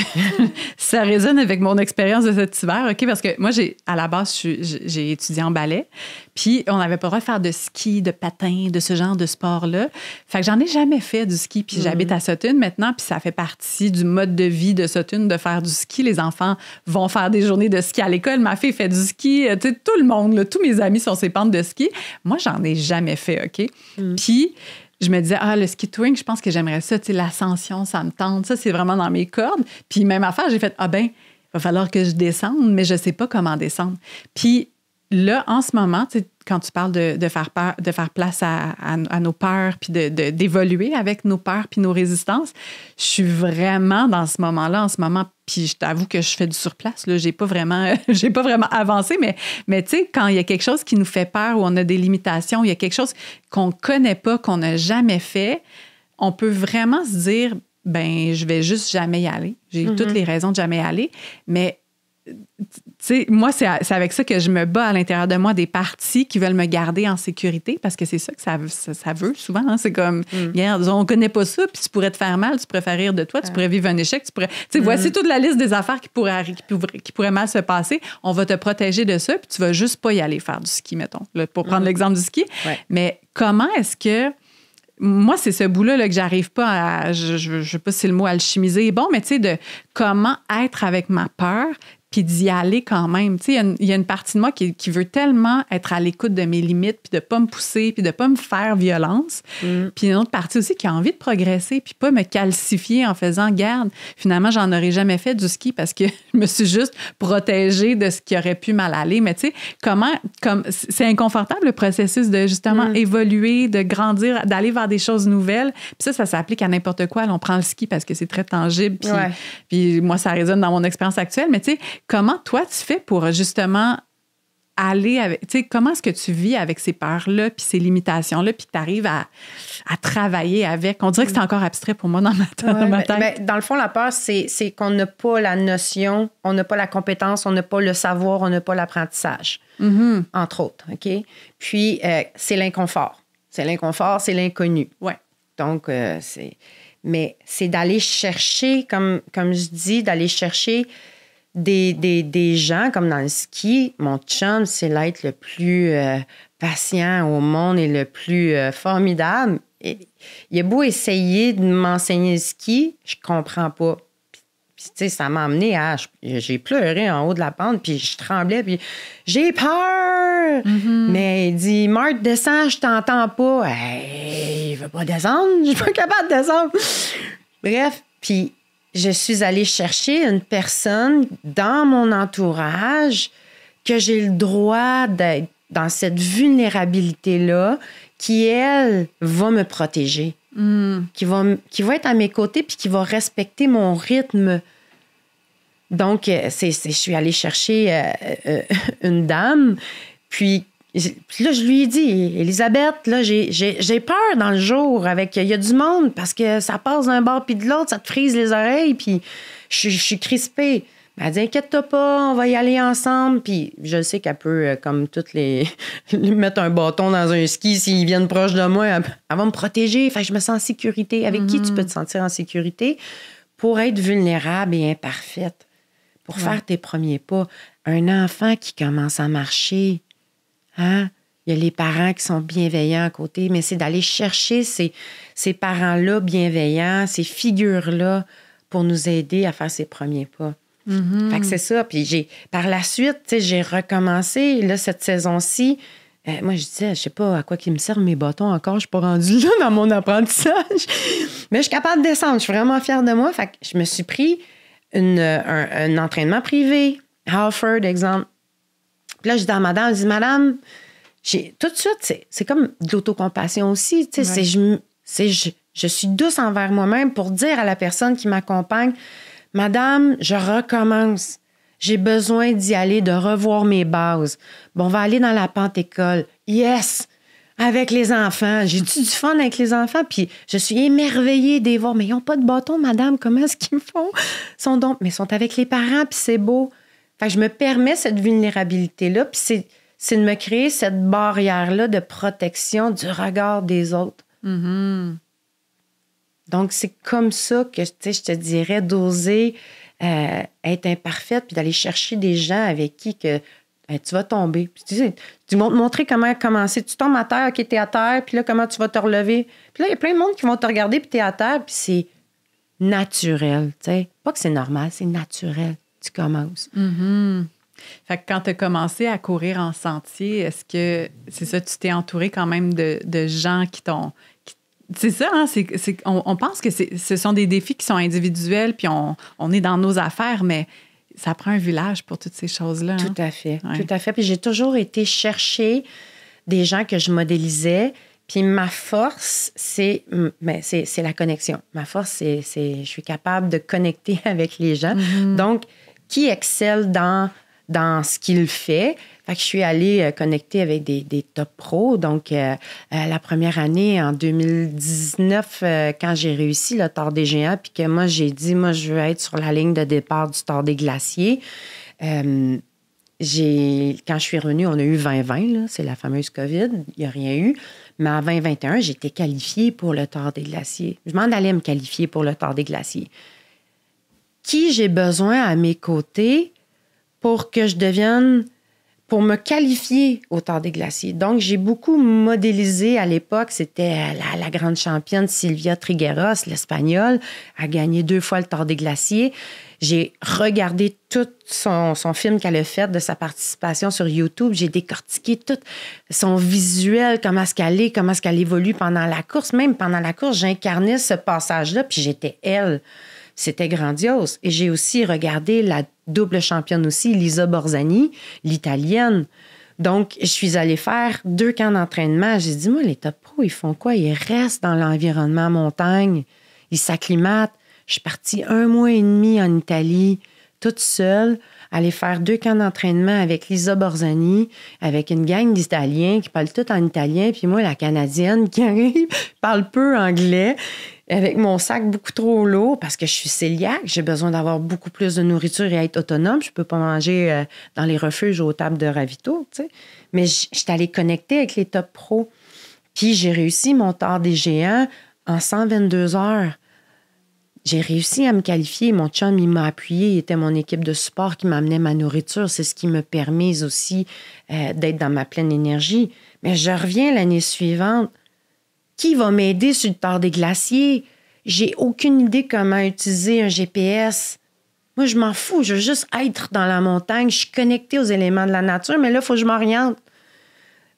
ça résonne avec mon expérience de cet hiver, OK? Parce que moi, à la base, j'ai étudié en ballet. Puis on n'avait pas le droit de faire de ski, de patin, de ce genre de sport-là. Fait que j'en ai jamais fait du ski. Puis j'habite à Sutton maintenant, puis ça fait partie du mode de vie de Sutton de faire du ski. Les enfants vont faire des journées de ski à l'école. Ma fille fait du ski. Tu sais, tout le monde, là, tous mes amis sont ses pentes de ski. Moi, j'en ai jamais fait, OK? Puis je me disais, le ski touring, je pense que j'aimerais ça. Tu sais, l'ascension, ça me tente. Ça, c'est vraiment dans mes cordes. Puis même affaire, j'ai fait, il va falloir que je descende, mais je ne sais pas comment descendre. Puis là, en ce moment, tu sais, quand tu parles de faire place à nos peurs, puis d'évoluer avec nos peurs, puis nos résistances, je suis vraiment dans ce moment-là, en ce moment. Puis je t'avoue que je fais du surplace. Là, j'ai pas vraiment avancé, mais tu sais, quand il y a quelque chose qui nous fait peur, ou on a des limitations, il y a quelque chose qu'on connaît pas, qu'on n'a jamais fait, on peut vraiment se dire, je vais juste jamais y aller. J'ai toutes les raisons de jamais y aller, mais tu sais, moi, c'est avec ça que je me bats à l'intérieur de moi, des parties qui veulent me garder en sécurité, parce que c'est ça que ça veut souvent. Hein? C'est comme, regarde, on connaît pas ça, puis tu pourrais te faire mal, tu pourrais faire rire de toi, tu pourrais vivre un échec, tu pourrais... Tu sais, voici toute la liste des affaires qui pourraient mal se passer. On va te protéger de ça, puis tu vas juste pas y aller faire du ski, mettons, là, pour prendre l'exemple du ski. Ouais. Mais comment est-ce que... Moi, c'est ce bout-là là, que j'arrive pas à... Je sais pas si le mot alchimiser est bon, mais tu sais, de comment être avec ma peur, puis d'y aller quand même. Tu sais, il y a une partie de moi qui veut tellement être à l'écoute de mes limites, puis de pas me pousser, puis de pas me faire violence. Puis une autre partie aussi qui a envie de progresser, puis pas me calcifier en faisant garde. Finalement, j'en aurais jamais fait du ski parce que je me suis juste protégée de ce qui aurait pu mal aller. Mais tu sais, c'est inconfortable le processus de justement évoluer, de grandir, d'aller vers des choses nouvelles. Puis ça s'applique à n'importe quoi. Là, on prend le ski parce que c'est très tangible. Puis moi, ça résonne dans mon expérience actuelle. Mais tu sais, comment toi, tu fais pour justement aller avec... Tu sais, comment est-ce que tu vis avec ces peurs-là puis ces limitations-là puis que tu arrives à travailler avec? On dirait que c'est encore abstrait pour moi dans ma tête. Dans le fond, la peur, c'est qu'on n'a pas la notion, on n'a pas la compétence, on n'a pas le savoir, on n'a pas l'apprentissage, entre autres, OK? Puis, c'est l'inconfort. C'est l'inconfort, c'est l'inconnu. Ouais. Donc, Mais c'est d'aller chercher, comme je dis, d'aller chercher... Des gens, comme dans le ski, mon chum, c'est l'être le plus patient au monde et le plus formidable. Et, il a beau essayer de m'enseigner le ski, je comprends pas. Puis tu sais, ça m'a amené à... J'ai pleuré en haut de la pente, puis je tremblais, puis j'ai peur! Mais il dit, Marthe, descends, je t'entends pas. Hey, il veut pas descendre, je suis pas capable de descendre. Bref, puis... Je suis allée chercher une personne dans mon entourage que j'ai le droit d'être dans cette vulnérabilité-là qui, elle, va me protéger, qui va être à mes côtés puis qui va respecter mon rythme. Donc, je suis allée chercher une dame, puis là, je lui ai dit, Elisabeth, là, j'ai peur dans le jour. Il y a du monde parce que ça passe d'un bord puis de l'autre, ça te frise les oreilles, puis je suis crispée. Elle dit, inquiète-toi pas, on va y aller ensemble. Puis je sais qu'elle peut, comme toutes les mettre un bâton dans un ski s'ils viennent proche de moi, elle va me protéger. Fait que je me sens en sécurité. Avec qui tu peux te sentir en sécurité pour être vulnérable et imparfaite, pour faire tes premiers pas. Un enfant qui commence à marcher... Hein? Il y a les parents qui sont bienveillants à côté, mais c'est d'aller chercher ces parents-là bienveillants, ces figures-là pour nous aider à faire ces premiers pas. Fait que c'est ça. Puis par la suite, j'ai recommencé. Là, cette saison-ci, moi, je disais, je sais pas à quoi qu'ils me servent mes bâtons encore. Je suis pas rendue là dans mon apprentissage. Mais je suis capable de descendre. Je suis vraiment fière de moi. Fait que je me suis pris un entraînement privé. Harford, exemple. Puis là, je dis à madame, tout de suite, c'est comme de l'autocompassion aussi. Tu sais, je suis douce envers moi-même pour dire à la personne qui m'accompagne, madame, je recommence. J'ai besoin d'y aller, de revoir mes bases. Bon, on va aller dans la pente-école. Yes! Avec les enfants. J'ai-tu du fun avec les enfants? Puis je suis émerveillée de les voir. Mais ils n'ont pas de bâton, madame. Comment est-ce qu'ils font? Ils sont avec les parents, puis c'est beau. Fait que je me permets cette vulnérabilité-là, puis c'est de me créer cette barrière-là de protection du regard des autres. Mm-hmm. Donc, c'est comme ça que, je te dirais, d'oser être imparfaite puis d'aller chercher des gens avec qui que, tu vas tomber. Puis, tu vas te montrer comment commencer. Tu tombes à terre, OK, t'es à terre, puis là, comment tu vas te relever. Puis là, il y a plein de monde qui vont te regarder, puis t'es à terre, puis c'est naturel, tu sais. Pas que c'est normal, c'est naturel. Tu commences. Mm-hmm. Fait que quand tu as commencé à courir en sentier, est-ce que, c'est ça, tu t'es entouré quand même de gens qui t'ont... C'est ça, hein? On pense que ce sont des défis qui sont individuels, puis on est dans nos affaires, mais ça prend un village pour toutes ces choses-là. Tout à fait, ouais. Tout à fait. Puis j'ai toujours été chercher des gens que je modélisais. Puis ma force, c'est la connexion. Ma force, je suis capable de connecter avec les gens. Mm-hmm. Donc, qui excelle dans ce qu'il fait. Fait que je suis allée connecter avec des top pros. Donc, la première année, en 2019, quand j'ai réussi le Tour des Géants, puis que moi, j'ai dit, moi, je veux être sur la ligne de départ du Tour des Glaciers. Quand je suis revenue, on a eu 2020, là, c'est la fameuse COVID. Il n'y a rien eu. Mais en 2021, j'ai été qualifiée pour le Tour des Glaciers. Je m'en allais me qualifier pour le Tour des Glaciers. Qui j'ai besoin à mes côtés pour me qualifier au Tour des Glaciers. Donc, j'ai beaucoup modélisé à l'époque. C'était la grande championne Silvia Trigueros, l'Espagnole, a gagné 2 fois le Tour des Glaciers. J'ai regardé tout son film qu'elle a fait de sa participation sur YouTube. J'ai décortiqué tout son visuel, comment est-ce qu'elle évolue pendant la course. Même pendant la course, j'incarnais ce passage-là, puis j'étais elle. C'était grandiose. Et j'ai aussi regardé la double championne aussi, Lisa Borzani, l'Italienne. Donc, je suis allée faire 2 camps d'entraînement. J'ai dit, moi, les top pros, ils font quoi? Ils restent dans l'environnement montagne. Ils s'acclimatent. Je suis partie 1 mois et demi en Italie, toute seule, aller faire 2 camps d'entraînement avec Lisa Borzani, avec une gang d'Italiens qui parlent tout en italien, puis moi, la Canadienne qui arrive, parle peu anglais, avec mon sac beaucoup trop lourd parce que je suis cœliaque, j'ai besoin d'avoir beaucoup plus de nourriture et être autonome. Je peux pas manger dans les refuges aux tables de ravito, tu sais. Mais j'étais allée connecter avec les top pros. Puis j'ai réussi mon Tour des Géants en 122 heures. J'ai réussi à me qualifier. Mon chum, il m'a appuyé. Il était mon équipe de support qui m'amenait ma nourriture. C'est ce qui me permet aussi d'être dans ma pleine énergie. Mais je reviens l'année suivante. Qui va m'aider sur le Tour des Glaciers? J'ai aucune idée comment utiliser un GPS. Moi, je m'en fous. Je veux juste être dans la montagne. Je suis connectée aux éléments de la nature, mais là, il faut que je m'oriente.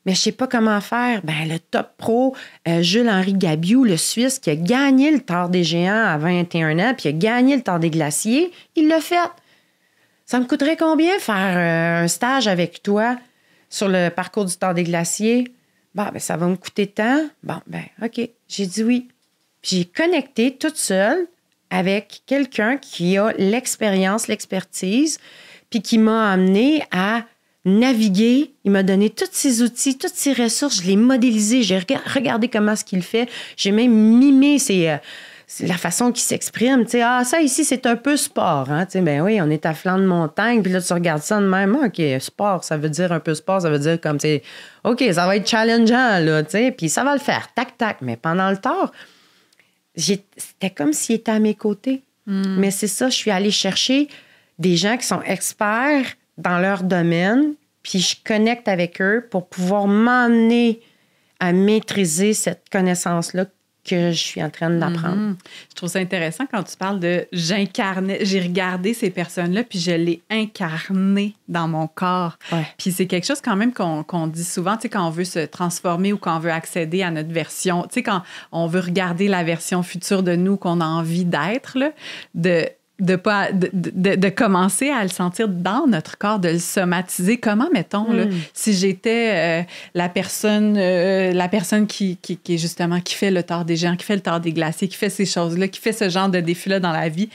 Mais je sais pas comment faire. Ben, le top pro, Jules-Henri Gabiou, le Suisse, qui a gagné le Tour des Géants à 21 ans, puis il a gagné le Tour des Glaciers, il l'a fait. Ça me coûterait combien faire un stage avec toi sur le parcours du Tour des Glaciers? Bon, ben, ça va me coûter tant. Bon, ben, OK. J'ai dit oui. Puis j'ai connecté toute seule avec quelqu'un qui a l'expérience, l'expertise, puis qui m'a amené à naviguer. Il m'a donné tous ses outils, toutes ses ressources. Je l'ai modélisé. J'ai regardé comment est-ce qu'il fait. J'ai même mimé la façon qu'il s'exprime. Tu sais, ça ici, c'est un peu sport. Hein? Tu sais, ben oui, on est à flanc de montagne. Puis là, tu regardes ça de même. OK, sport, ça veut dire un peu sport. Ça veut dire comme, tu sais, OK, ça va être challengeant, là, tu sais. Puis ça va le faire. Tac, tac. Mais pendant le Tour, c'était comme s'il était à mes côtés. Mm. Mais c'est ça, je suis allée chercher des gens qui sont experts dans leur domaine, puis je connecte avec eux pour pouvoir m'emmener à maîtriser cette connaissance-là que je suis en train d'apprendre. Je trouve ça intéressant quand tu parles de j'incarnais, j'ai regardé ces personnes-là, puis je l'ai incarné dans mon corps. Ouais. Puis c'est quelque chose quand même qu'on dit souvent, tu sais, quand on veut se transformer ou quand on veut accéder à notre version, tu sais, quand on veut regarder la version future de nous qu'on a envie d'être, là, de commencer à le sentir dans notre corps, de le somatiser. Comment, mettons, là, si j'étais la personne qui est justement, qui fait le tort des géants, qui fait le tort des glaciers, qui fait ces choses-là, qui fait ce genre de défi-là dans la vie,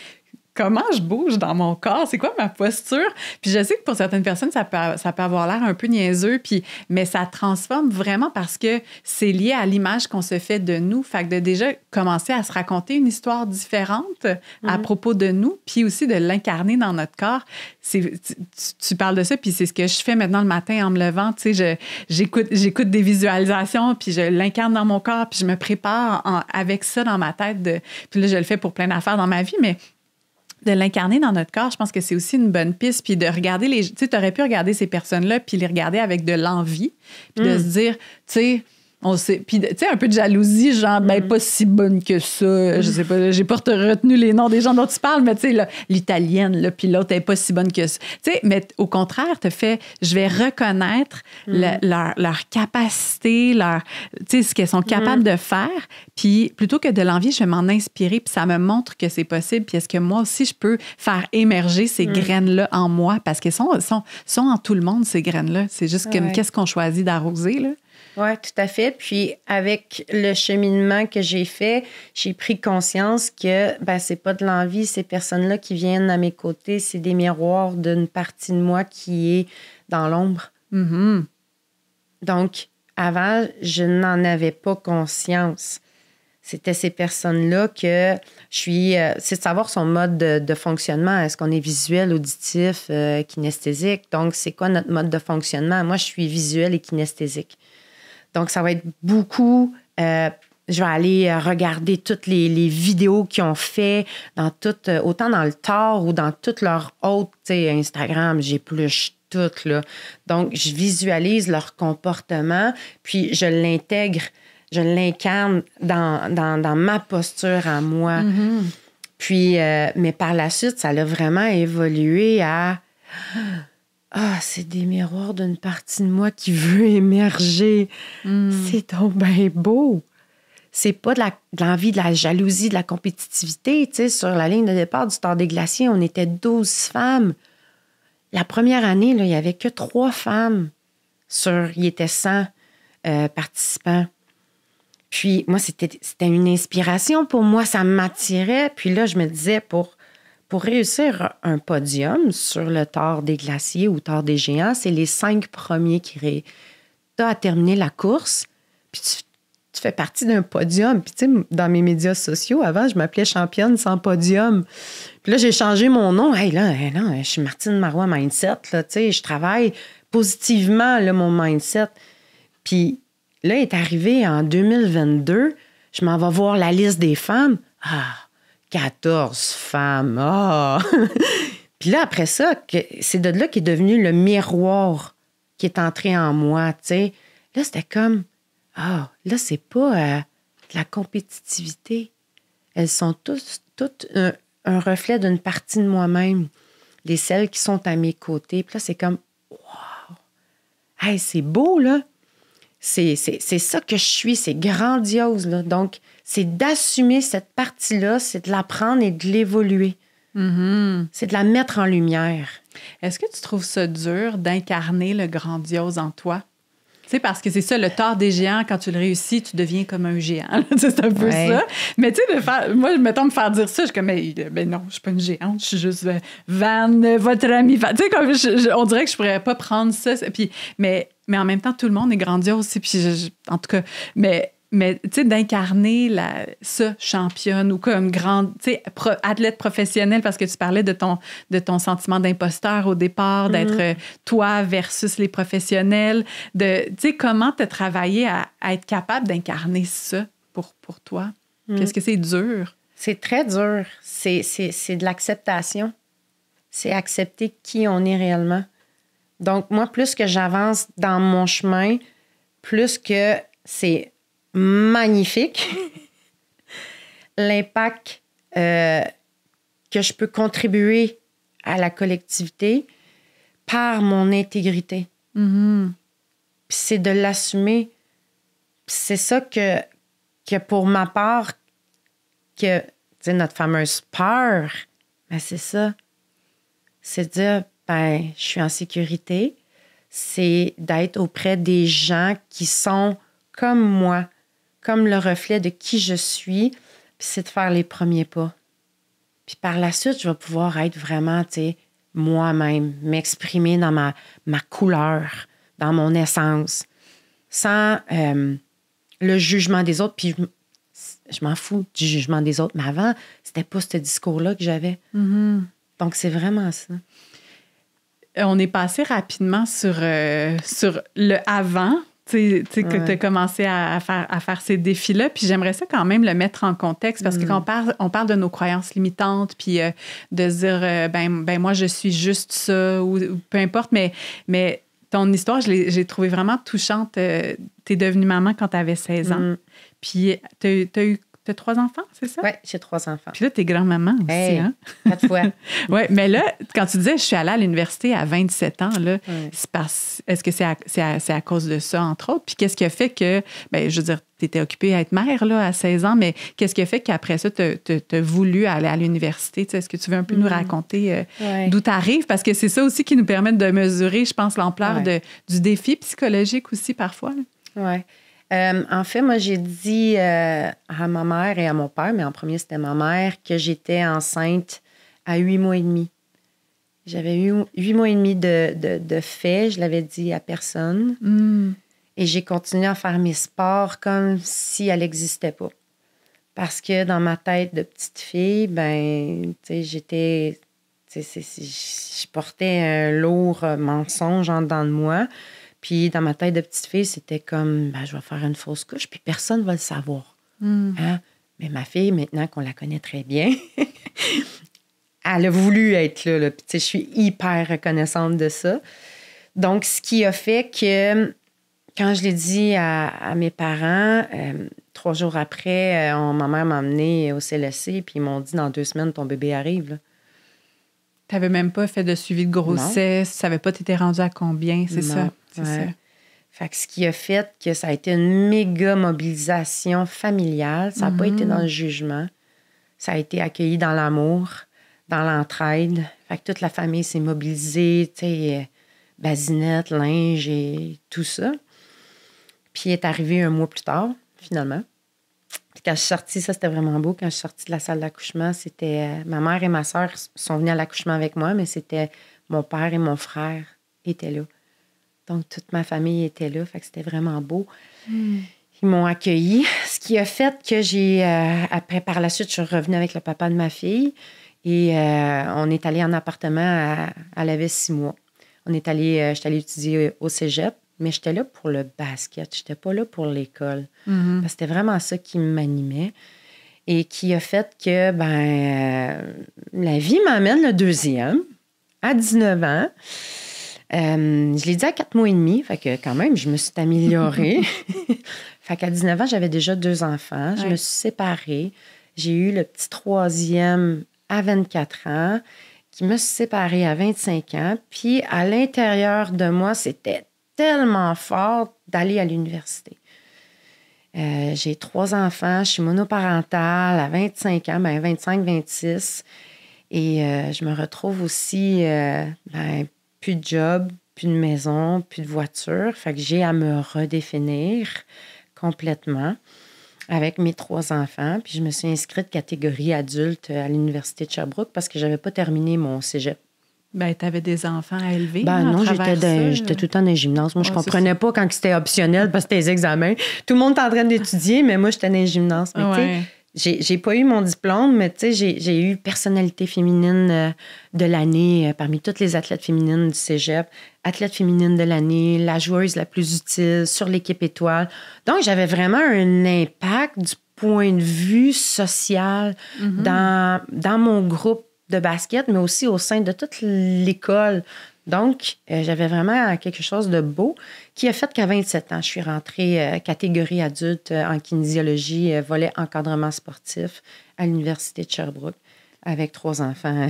comment je bouge dans mon corps? C'est quoi ma posture? Puis je sais que pour certaines personnes, ça peut avoir l'air un peu niaiseux, mais ça transforme vraiment parce que c'est lié à l'image qu'on se fait de nous. Fait que de déjà commencer à se raconter une histoire différente à propos de nous, puis aussi de l'incarner dans notre corps. Tu parles de ça, puis c'est ce que je fais maintenant le matin en me levant. Tu sais, j'écoute des visualisations, puis je l'incarne dans mon corps, puis je me prépare avec ça dans ma tête. Puis là, je le fais pour plein d'affaires dans ma vie, mais de l'incarner dans notre corps, je pense que c'est aussi une bonne piste. Puis de regarder tu sais, tu aurais pu regarder ces personnes-là puis les regarder avec de l'envie, puis de se dire, tu sais, on sait, puis tu sais, un peu de jalousie, genre, ben, pas si bonne que ça. Je sais pas, j'ai pas retenu les noms des gens dont tu parles, mais tu sais, l'italienne, là, puis l'autre, elle est pas si bonne que ça. Tu sais, mais au contraire, je vais reconnaître leur capacité, tu sais, ce qu'elles sont capables de faire. Puis plutôt que de l'envie, je vais m'en inspirer, puis ça me montre que c'est possible. Puis est-ce que moi aussi, je peux faire émerger ces graines-là en moi? Parce qu'elles sont en tout le monde, ces graines-là. C'est juste comme qu'est-ce qu'on choisit d'arroser, là? Oui, tout à fait. Puis avec le cheminement que j'ai fait, j'ai pris conscience que c'est pas de l'envie, ces personnes-là qui viennent à mes côtés, c'est des miroirs d'une partie de moi qui est dans l'ombre. Mm-hmm. Donc, avant, je n'en avais pas conscience. C'était ces personnes-là que je suis... c'est de savoir son mode de fonctionnement. Est-ce qu'on est visuel, auditif, kinesthésique? Donc, c'est quoi notre mode de fonctionnement? Moi, je suis visuel et kinesthésique. Donc, ça va être beaucoup... je vais aller regarder toutes les vidéos qu'ils ont fait, autant dans le tort ou dans toutes leurs autres, tu sais, Instagram, j'épluche tout, là. Donc, je visualise leur comportement, puis je l'intègre, je l'incarne dans ma posture à moi. Mm-hmm. Puis, mais par la suite, ça a vraiment évolué à... c'est des miroirs d'une partie de moi qui veut émerger. C'est donc bien beau. C'est pas de l'envie, de la jalousie, de la compétitivité. Tu sais, sur la ligne de départ du Tort des glaciers, on était 12 femmes. La première année, là, il n'y avait que 3 femmes il était 100 participants. Puis moi, c'était une inspiration pour moi. Ça m'attirait. Puis là, je me disais, pour réussir un podium sur le Tort des glaciers ou Tort des géants, c'est les 5 premiers qui tu as terminé la course, puis tu fais partie d'un podium. Puis tu sais, dans mes médias sociaux, avant, je m'appelais championne sans podium. Puis là, j'ai changé mon nom. Hey, là, je suis Martine Marois Mindset. Là, tu sais, je travaille positivement là, mon mindset. Puis là, est arrivé en 2022, je m'en vais voir la liste des femmes. 14 femmes. Puis là, après ça, c'est de là qu'est devenu le miroir qui est entré en moi, tu sais. Là, c'était comme, là, c'est pas de la compétitivité. Elles sont toutes un reflet d'une partie de moi-même. Celles qui sont à mes côtés. Puis là, c'est comme, wow! Hey, c'est beau, là! C'est ça que je suis, c'est grandiose, là. Donc, c'est d'assumer cette partie-là, c'est de l'apprendre et de l'évoluer. Mm-hmm. C'est de la mettre en lumière. Est-ce que tu trouves ça dur d'incarner le grandiose en toi? Tu sais, parce que c'est ça, le tort des géants, quand tu le réussis, tu deviens comme un géant. C'est un peu ça. Mais tu sais, moi, mettons, me faire dire ça, je suis comme, ben non, je suis pas une géante, je suis juste Van, votre ami. Tu sais, comme on dirait que je pourrais pas prendre ça. Puis, mais en même temps, tout le monde est grandiose aussi. Puis, en tout cas, mais tu sais, d'incarner ça, championne ou comme grande, tu sais, athlète professionnelle, parce que tu parlais de ton sentiment d'imposteur au départ, d'être toi versus les professionnels, tu sais, comment tu as travaillé à être capable d'incarner ça pour toi? Qu'est-ce que c'est dur? C'est très dur. C'est de l'acceptation. C'est accepter qui on est réellement. Donc, moi, plus que j'avance dans mon chemin, plus que c'est magnifique, l'impact que je peux contribuer à la collectivité par mon intégrité. Mm-hmm. Puis c'est de l'assumer. Puis c'est ça que pour ma part, que notre fameuse peur, ben c'est ça. C'est de dire, ben, je suis en sécurité. C'est d'être auprès des gens qui sont comme moi, comme le reflet de qui je suis. Puis c'est de faire les premiers pas. Puis par la suite, je vais pouvoir être vraiment, moi-même, m'exprimer dans ma couleur, dans mon essence, sans le jugement des autres. Puis je m'en fous du jugement des autres. Mais avant, c'était pas ce discours-là que j'avais. Mm-hmm. Donc, c'est vraiment ça. On est passé rapidement sur le avant, que tu as commencé à faire ces défis-là. Puis j'aimerais ça quand même le mettre en contexte parce que quand on parle de nos croyances limitantes, puis de se dire, ben moi, je suis juste ça, ou peu importe, mais ton histoire, j'ai trouvé vraiment touchante. Tu es devenue maman quand tu avais 16 ans. Puis t'as 3 enfants, c'est ça? Oui, j'ai 3 enfants. Puis là, t'es grand-maman aussi, hein? 4 fois. Oui, mais là, quand tu disais, je suis allée à l'université à 27 ans, là, est-ce que c'est à cause de ça, entre autres? Puis qu'est-ce qui a fait que, je veux dire, tu étais occupée à être mère, là, à 16 ans, mais qu'est-ce qui a fait qu'après ça, tu as voulu aller à l'université? Est-ce que tu veux un peu nous raconter d'où tu arrives? Parce que c'est ça aussi qui nous permet de mesurer, je pense, l'ampleur du défi psychologique aussi, parfois. Oui. En fait, moi, j'ai dit à ma mère et à mon père, mais en premier, c'était ma mère, que j'étais enceinte à 8 mois et demi. J'avais eu 8 mois et demi de fait. Je l'avais dit à personne. Et j'ai continué à faire mes sports comme si elle n'existait pas. Parce que dans ma tête de petite fille, j'étais... je portais un lourd mensonge en dedans de moi. Puis dans ma tête de petite fille, c'était comme, je vais faire une fausse couche, puis personne ne va le savoir. Hein? Mais ma fille, maintenant qu'on la connaît très bien, elle a voulu être là. Puis je suis hyper reconnaissante de ça. Donc, ce qui a fait que, quand je l'ai dit à mes parents, 3 jours après, ma mère m'a emmenée au CLSC, puis ils m'ont dit, dans 2 semaines, ton bébé arrive. Tu n'avais même pas fait de suivi de grossesse, tu ne savais pas tu étais rendue à combien, c'est ça? C'est ça. Fait que ce qui a fait que ça a été une méga mobilisation familiale, ça n'a pas été dans le jugement, ça a été accueilli dans l'amour, dans l'entraide. Fait que toute la famille s'est mobilisée, tu sais, basinette, linge et tout ça. Puis est arrivé 1 mois plus tard, finalement. Puis quand je suis sortie, ça, c'était vraiment beau. Quand je suis sortie de la salle d'accouchement, c'était... ma mère et ma soeur sont venues à l'accouchement avec moi, mais c'était mon père et mon frère étaient là. Donc, toute ma famille était là. Fait que c'était vraiment beau. Ils m'ont accueillie. Ce qui a fait que j'ai... après, par la suite, je suis revenue avec le papa de ma fille. Et on est allé en appartement. Elle avait 6 mois. J'étais allée étudier au cégep. Mais j'étais là pour le basket. J'étais pas là pour l'école. Parce que c'était vraiment ça qui m'animait. Et qui a fait que, la vie m'amène le 2e, à 19 ans. Je l'ai dit à 4 mois et demi. Fait que quand même, je me suis améliorée. Fait qu'à 19 ans, j'avais déjà 2 enfants. Je me suis séparée. J'ai eu le petit 3e à 24 ans, qui me suis séparée à 25 ans. Puis à l'intérieur de moi, c'était tellement fort d'aller à l'université. J'ai 3 enfants, je suis monoparentale à 25 ans, 25, 26. Et je me retrouve aussi, plus de job, plus de maison, plus de voiture. Fait que j'ai à me redéfinir complètement avec mes 3 enfants. Puis je me suis inscrite catégorie adulte à l'Université de Sherbrooke parce que je n'avais pas terminé mon cégep. Tu avais des enfants à élever. Non, j'étais tout le temps dans les gymnases. Moi, je comprenais pas quand c'était optionnel parce que c'était les examens. Tout le monde était en train d'étudier, mais moi, j'étais dans les gymnases. Mais j'ai pas eu mon diplôme, mais j'ai eu personnalité féminine de l'année parmi toutes les athlètes féminines du cégep. Athlète féminine de l'année, la joueuse la plus utile sur l'équipe étoile. Donc, j'avais vraiment un impact du point de vue social dans mon groupe de basket, mais aussi au sein de toute l'école Donc, j'avais vraiment quelque chose de beau qui a fait qu'à 27 ans, je suis rentrée catégorie adulte en kinésiologie, volet encadrement sportif à l'Université de Sherbrooke avec 3 enfants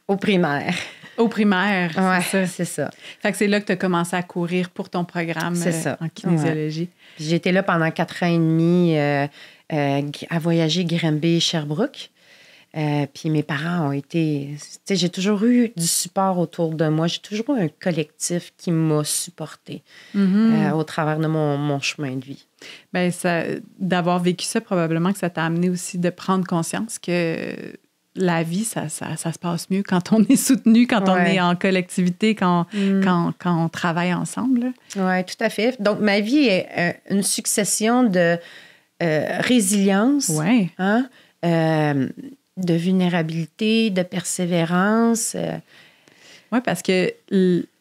au primaire. Au primaire, c'est ça. Fait que c'est là que tu as commencé à courir pour ton programme en kinésiologie. Ouais. J'ai été là pendant 4 ans et demi à voyager Granby-Sherbrooke. Puis mes parents ont été... Tu sais, j'ai toujours eu du support autour de moi. J'ai toujours eu un collectif qui m'a supportée au travers de mon chemin de vie. Bien, d'avoir vécu ça, probablement que ça t'a amené aussi de prendre conscience que la vie, ça se passe mieux quand on est soutenu, quand on est en collectivité, quand on travaille ensemble. Oui, tout à fait. Donc, ma vie est une succession de résilience, hein? De vulnérabilité, de persévérance. Oui, parce que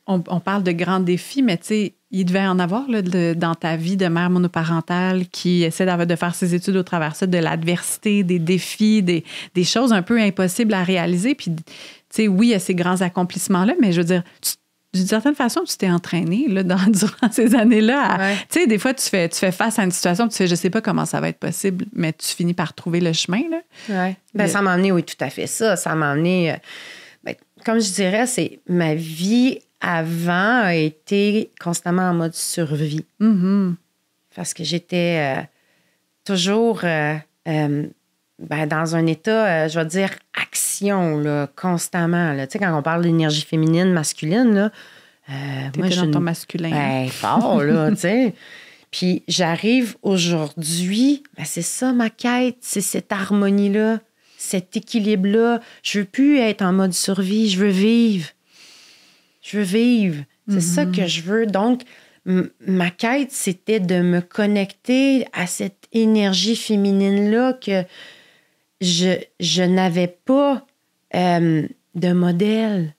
on parle de grands défis, mais tu sais, il devait en avoir là, dans ta vie de mère monoparentale qui essaie de faire ses études au travers ça, de l'adversité, des défis, des choses un peu impossibles à réaliser. Puis, tu sais, oui, il y a ces grands accomplissements-là, mais je veux dire, d'une certaine façon, tu t'es entraîné là, durant ces années-là. Tu sais, des fois, tu fais face à une situation, tu fais, je sais pas comment ça va être possible, mais tu finis par trouver le chemin. Oui. Ben, ça m'a amené, oui, tout à fait ça. Ça m'a amené, comme je dirais, c'est ma vie avant a été constamment en mode survie. Parce que j'étais toujours dans un état, je vais dire, action, là, constamment. Là. Tu sais, quand on parle d'énergie féminine, masculine, là, moi, dans ton masculin. Ben, fort, là, tu sais. Puis j'arrive aujourd'hui, c'est ça ma quête, c'est cette harmonie-là, cet équilibre-là. Je veux plus être en mode survie, je veux vivre. Je veux vivre. C'est ça que je veux. Donc, ma quête, c'était de me connecter à cette énergie féminine-là que je n'avais pas de modèle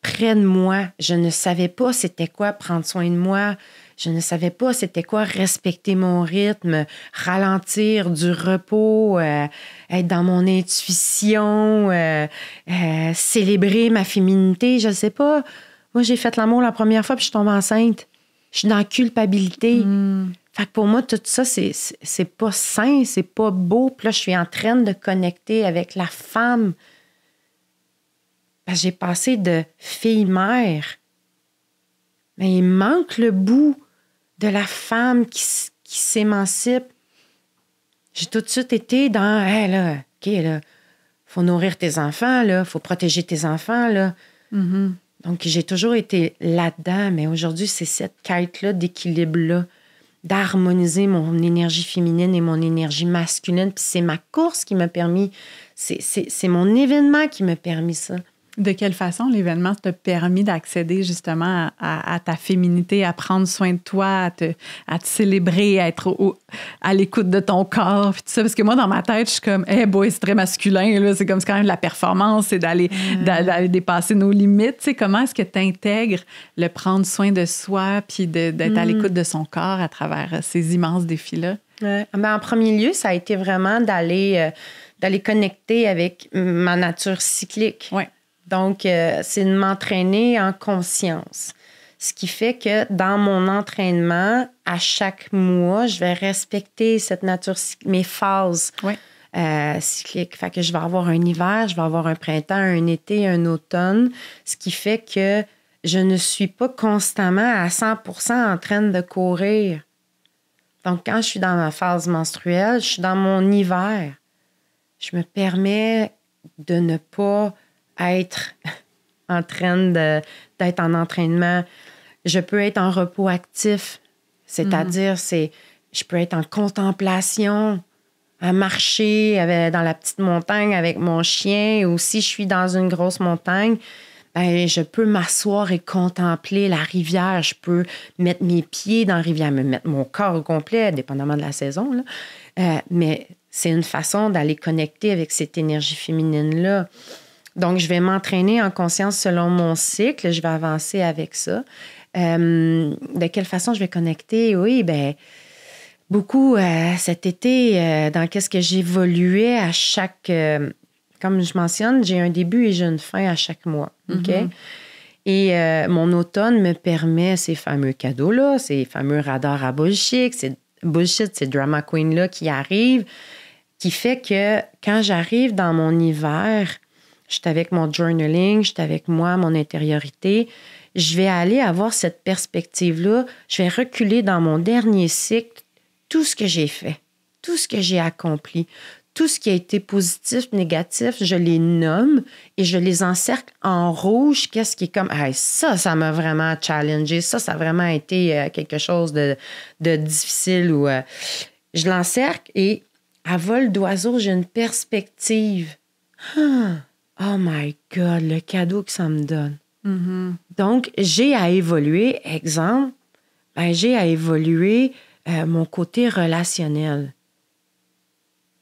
près de moi. Je ne savais pas c'était quoi prendre soin de moi. Je ne savais pas c'était quoi respecter mon rythme, ralentir du repos, être dans mon intuition, célébrer ma féminité. Je ne sais pas. Moi, j'ai fait l'amour la première fois puis je suis tombée enceinte. Je suis dans la culpabilité. Fait que pour moi, tout ça, c'est pas sain, c'est pas beau. Puis là, je suis en train de connecter avec la femme. Parce que j'ai passé de fille-mère. Mais il manque le bout de la femme qui s'émancipe. J'ai tout de suite été dans, là, OK, là, faut nourrir tes enfants, là, faut protéger tes enfants, là. Donc, j'ai toujours été là-dedans, mais aujourd'hui, c'est cette quête-là, d'équilibre-là, d'harmoniser mon énergie féminine et mon énergie masculine. Puis c'est ma course qui m'a permis, c'est mon événement qui m'a permis ça. De quelle façon l'événement t'a permis d'accéder justement à ta féminité, à prendre soin de toi, à te célébrer, à être à l'écoute de ton corps, puis tout ça? Parce que moi, dans ma tête, je suis comme, boy, c'est très masculin, là, c'est quand même de la performance, c'est d'aller dépasser nos limites. Tu sais, comment est-ce que tu intègres le prendre soin de soi, puis d'être à l'écoute de son corps à travers ces immenses défis-là? En premier lieu, ça a été vraiment d'aller connecter avec ma nature cyclique. Oui. Donc, c'est de m'entraîner en conscience. Ce qui fait que dans mon entraînement, à chaque mois, je vais respecter cette nature, mes phases cycliques. Fait que je vais avoir un hiver, je vais avoir un printemps, un été, un automne. Ce qui fait que je ne suis pas constamment à 100% en train de courir. Donc, quand je suis dans ma phase menstruelle, je suis dans mon hiver. Je me permets de ne pas être en train d'être en entraînement. Je peux être en repos actif, c'est-à-dire je peux être en contemplation, à marcher dans la petite montagne avec mon chien, ou si je suis dans une grosse montagne, je peux m'asseoir et contempler la rivière. Je peux mettre mes pieds dans la rivière, me mettre mon corps au complet, dépendamment de la saison, là. Mais c'est une façon d'aller connecter avec cette énergie féminine-là. Donc, je vais m'entraîner en conscience selon mon cycle. Je vais avancer avec ça. De quelle façon je vais connecter? Oui, beaucoup cet été, dans qu'est-ce que j'évoluais à chaque... comme je mentionne, j'ai un début et j'ai une fin à chaque mois. OK? Et mon automne me permet ces fameux cadeaux-là, ces fameux radars à bullshit, ces drama queens-là qui arrivent, qui fait que quand j'arrive dans mon hiver, je suis avec mon journaling, je suis avec moi, mon intériorité, je vais aller avoir cette perspective-là, je vais reculer dans mon dernier cycle tout ce que j'ai fait, tout ce que j'ai accompli, tout ce qui a été positif, négatif, je les nomme et je les encercle en rouge. Qu'est-ce qui est comme, hey, ça m'a vraiment challengé, ça a vraiment été quelque chose de difficile. Ou je l'encercle et à vol d'oiseau, j'ai une perspective. Oh my God, le cadeau que ça me donne. Mm-hmm. Donc, j'ai à évoluer, exemple, j'ai à évoluer mon côté relationnel.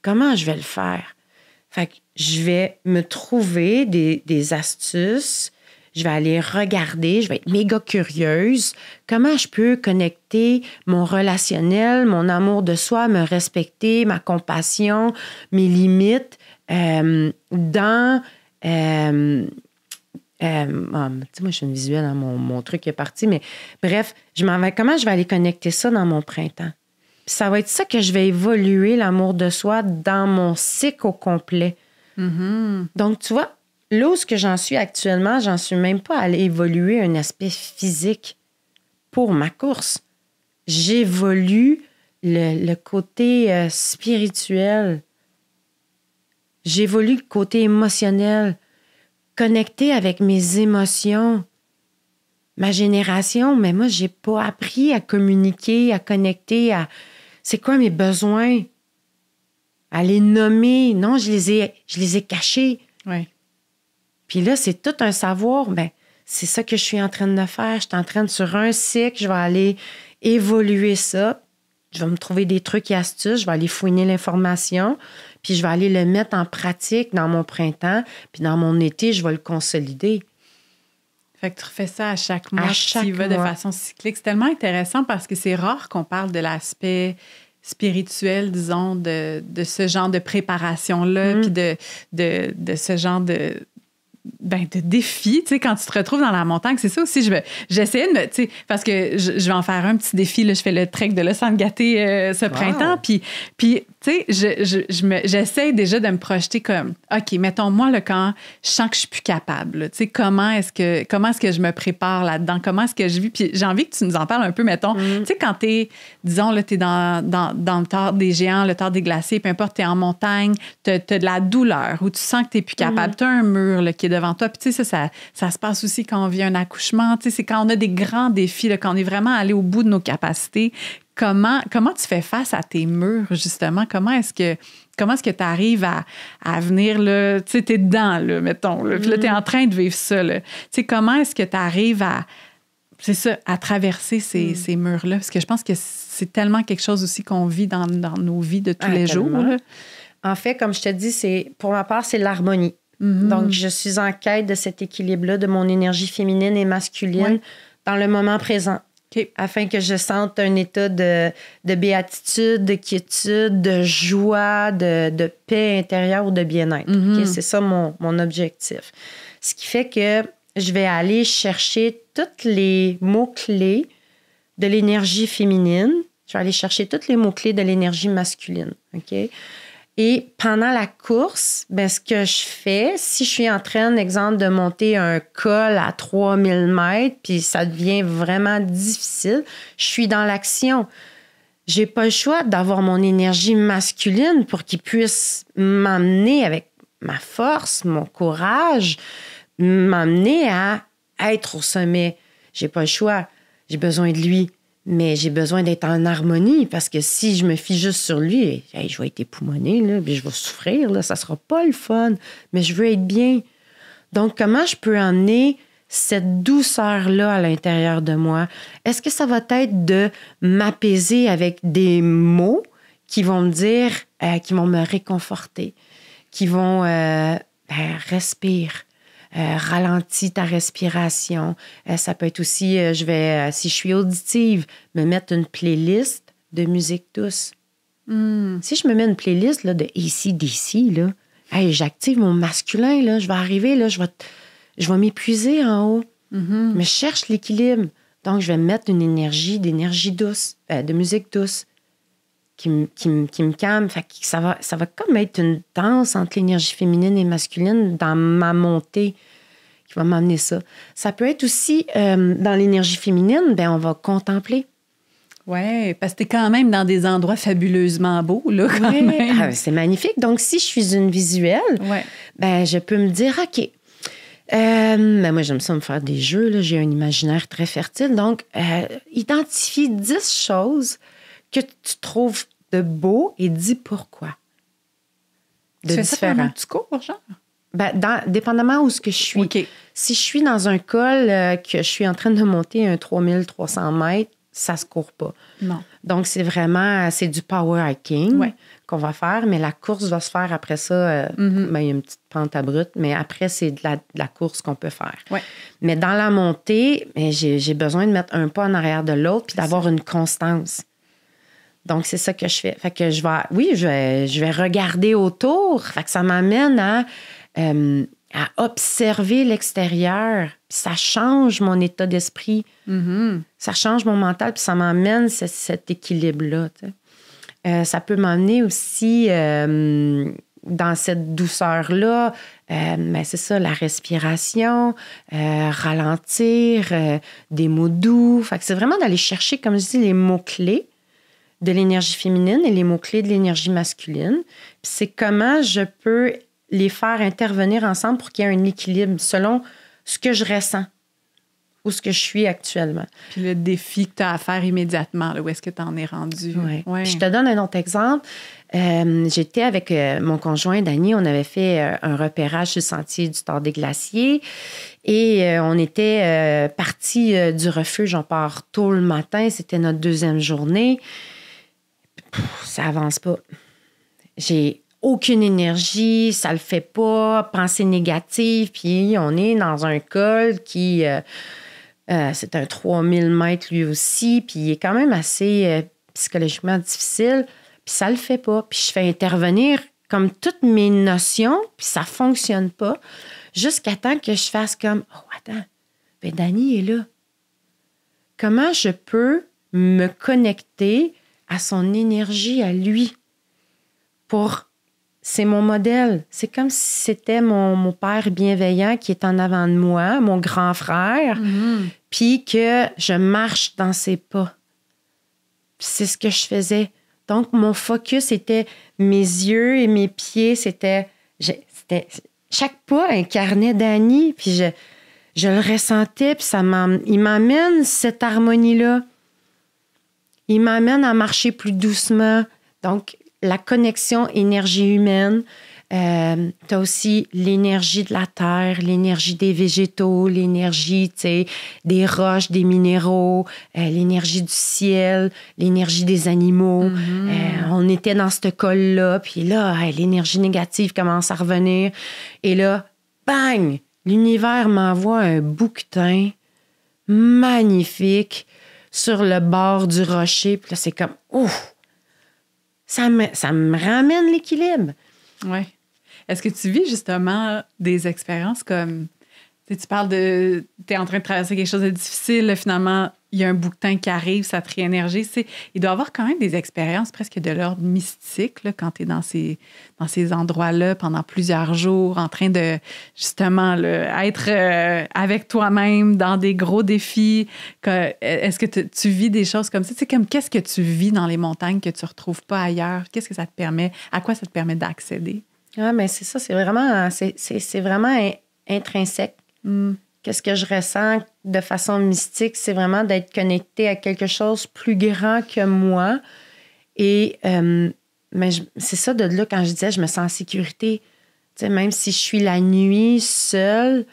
Comment je vais le faire? Fait que je vais me trouver des astuces, je vais aller regarder, je vais être méga curieuse. Comment je peux connecter mon relationnel, mon amour de soi, me respecter, ma compassion, mes limites dans... tu sais, moi, je suis une visuelle, hein, mon truc est parti, mais bref, comment je vais aller connecter ça dans mon printemps? Ça va être ça que je vais évoluer, l'amour de soi, dans mon cycle au complet. Mm-hmm. Donc, tu vois, là où j'en suis actuellement, j'en suis même pas à aller évoluer un aspect physique pour ma course. J'évolue le côté spirituel. J'évolue le côté émotionnel, connecté avec mes émotions. Ma génération, mais moi, j'ai pas appris à communiquer, à connecter, à... C'est quoi mes besoins? À les nommer. Non, je les ai cachés. Oui. Puis là, c'est tout un savoir. C'est ça que je suis en train de faire. Je suis en train de, sur un cycle, je vais aller évoluer ça. Je vais me trouver des trucs et astuces. Je vais aller fouiner l'information. Puis je vais aller le mettre en pratique dans mon printemps. Puis dans mon été, je vais le consolider. Fait que tu refais ça à chaque mois, tu y vas de façon cyclique. C'est tellement intéressant parce que c'est rare qu'on parle de l'aspect spirituel, disons, de ce genre de préparation-là, puis de ce genre de défi, tu sais, quand tu te retrouves dans la montagne, c'est ça aussi, j'essayais de me, tu sais, parce que je vais en faire un petit défi, là, je fais le trek de Los Angeles ce printemps, puis tu sais, j'essaie déjà de me projeter comme, OK, mettons, moi, là, quand je sens que je suis plus capable, là, tu sais, comment est-ce que je me prépare là-dedans, comment est-ce que je vis, puis j'ai envie que tu nous en parles un peu, mettons, tu sais, quand disons, là, t'es dans le tord des géants, le tord des glaciers, peu importe, t'es en montagne, t'as de la douleur, ou tu sens que t'es plus capable, t'as un mur, là, qui est devant toi, puis tu sais, ça se passe aussi quand on vit un accouchement, tu sais, c'est quand on a des grands défis, là, quand on est vraiment allé au bout de nos capacités. Comment tu fais face à tes murs, justement? Comment est-ce que tu arrives à venir, là, tu sais, t'es dedans, là, mettons, là, puis là, t'es en train de vivre ça, là. Tu sais, comment est-ce que tu arrives à traverser ces murs-là? Parce que je pense que c'est tellement quelque chose aussi qu'on vit dans nos vies de tous les jours, là. En fait, comme je te dis, pour ma part, c'est l'harmonie. Mm-hmm. Donc, je suis en quête de cet équilibre-là, de mon énergie féminine et masculine dans le moment présent. Okay. Afin que je sente un état de béatitude, de quiétude, de joie, de paix intérieure ou de bien-être. Mm-hmm. Okay? C'est ça mon objectif. Ce qui fait que je vais aller chercher tous les mots-clés de l'énergie féminine. Je vais aller chercher tous les mots-clés de l'énergie masculine. OK? Et pendant la course, ce que je fais, si je suis en train, exemple, de monter un col à 3000 mètres, puis ça devient vraiment difficile, je suis dans l'action. J'ai pas le choix d'avoir mon énergie masculine pour qu'il puisse m'amener avec ma force, mon courage, m'amener à être au sommet. J'ai pas le choix. J'ai besoin de lui. Mais j'ai besoin d'être en harmonie parce que si je me fie juste sur lui, je vais être époumonée, là, puis je vais souffrir, là, ça sera pas le fun. Mais je veux être bien. Donc, comment je peux emmener cette douceur-là à l'intérieur de moi? Est-ce que ça va être de m'apaiser avec des mots qui vont me dire, qui vont me réconforter, qui vont respire. Ralentis ta respiration. Ça peut être aussi, si je suis auditive, me mettre une playlist de musique douce. Si je me mets une playlist là, de AC/DC, là, j'active mon masculin, là, je vais arriver, là, je vais m'épuiser en haut. Mais je cherche l'équilibre. Donc, je vais mettre d'énergie douce, de musique douce qui me calme. Fait que ça va comme être une danse entre l'énergie féminine et masculine dans ma montée qui va m'amener ça. Ça peut être aussi, dans l'énergie féminine, on va contempler. Oui, parce que tu es quand même dans des endroits fabuleusement beaux, là, quand même. Ah, c'est magnifique. Donc, si je suis une visuelle, je peux me dire, OK, moi, j'aime ça me faire des jeux. Là. J'ai un imaginaire très fertile. Donc, identifie 10 choses que tu trouves de beau et dis pourquoi. Tu fais ça pendant que tu cours, genre? Dépendamment où ce que je suis. Okay. Si je suis dans un col que je suis en train de monter un 3300 mètres, ça se court pas. Non. Donc, c'est du power hiking qu'on va faire, mais la course va se faire après ça. Il y a une petite pente abrupte, mais après, c'est de la course qu'on peut faire. Ouais. Mais dans la montée, j'ai besoin de mettre un pas en arrière de l'autre puis d'avoir une constance. Donc, c'est ça que je fais. Fait que je vais regarder autour. Fait que ça m'amène à observer l'extérieur. Puis ça change mon état d'esprit. Ça change mon mental, puis ça m'emmène cet équilibre-là. Ça peut m'emmener aussi dans cette douceur-là. C'est ça, la respiration, ralentir, des mots doux. Fait que c'est vraiment d'aller chercher, comme je dis, les mots-clés de l'énergie féminine et les mots-clés de l'énergie masculine. Puis c'est comment je peux les faire intervenir ensemble pour qu'il y ait un équilibre selon ce que je ressens ou ce que je suis actuellement. Puis le défi que tu as à faire immédiatement, là, où est-ce que tu en es rendu? Oui. Ouais. Je te donne un autre exemple. J'étais avec mon conjoint, Dany, on avait fait un repérage sur le sentier du Tord des Glaciers et on était partis du refuge. On part tôt le matin, c'était notre 2e journée. Ça avance pas. J'ai aucune énergie, ça le fait pas, pensée négative, puis on est dans un col qui... c'est un 3000 mètres lui aussi, puis il est quand même assez psychologiquement difficile, puis ça le fait pas. Puis je fais intervenir comme toutes mes notions, puis ça fonctionne pas, jusqu'à temps que je fasse comme « Oh, attends, Dany est là. Comment je peux me connecter à son énergie, à lui, pour... C'est mon modèle. C'est comme si c'était mon père bienveillant qui est en avant de moi, mon grand frère, puis que je marche dans ses pas. Puis c'est ce que je faisais. Donc, mon focus était mes yeux et mes pieds. Chaque pas incarnait Dany, puis je le ressentais, puis il m'amène cette harmonie-là. Il m'amène à marcher plus doucement. Donc, la connexion énergie humaine. Tu as aussi l'énergie de la terre, l'énergie des végétaux, l'énergie des roches, des minéraux, l'énergie du ciel, l'énergie des animaux. On était dans ce col-là, puis là, l'énergie négative commence à revenir. Et là, bang! L'univers m'envoie un bouquetin magnifique sur le bord du rocher. Puis là, c'est comme, ouf! Ça me ramène l'équilibre. Oui. Est-ce que tu vis justement des expériences comme... Tu parles de... Tu es en train de traverser quelque chose de difficile, là, finalement, il y a un bouquetin qui arrive, ça te réénergise. Il doit y avoir quand même des expériences presque de l'ordre mystique là, quand tu es dans ces endroits-là pendant plusieurs jours, en train de, justement, là, être avec toi-même dans des gros défis. Est-ce que tu vis des choses comme ça? Qu'est-ce que tu vis dans les montagnes que tu ne retrouves pas ailleurs? Qu'est-ce que ça te permet? À quoi ça te permet d'accéder? Ah, mais c'est ça, c'est vraiment intrinsèque. Qu'est-ce que je ressens de façon mystique, c'est vraiment d'être connecté à quelque chose plus grand que moi. Et mais c'est ça, de là, quand je disais, je me sens en sécurité. Tu sais, même si je suis la nuit seule,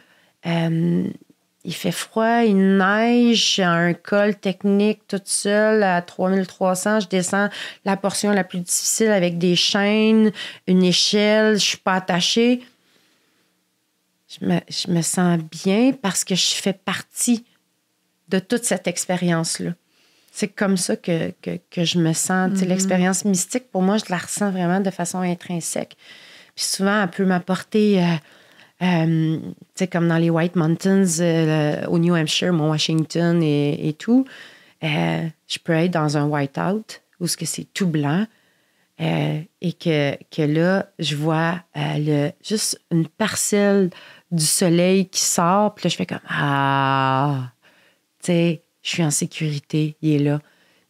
il fait froid, il neige, j'ai un col technique toute seule à 3300. Je descends la portion la plus difficile avec des chaînes, une échelle, je suis pas attachée. Je me sens bien parce que je fais partie de toute cette expérience-là. C'est comme ça que je me sens. Tu sais, l'expérience mystique, pour moi, je la ressens vraiment de façon intrinsèque. Puis souvent, elle peut m'apporter Tu sais, comme dans les White Mountains, au New Hampshire, Mont Washington et tout, je peux être dans un whiteout où c'est tout blanc et que là, je vois juste une parcelle du soleil qui sort. Puis là, je fais comme, tu sais, je suis en sécurité, il est là.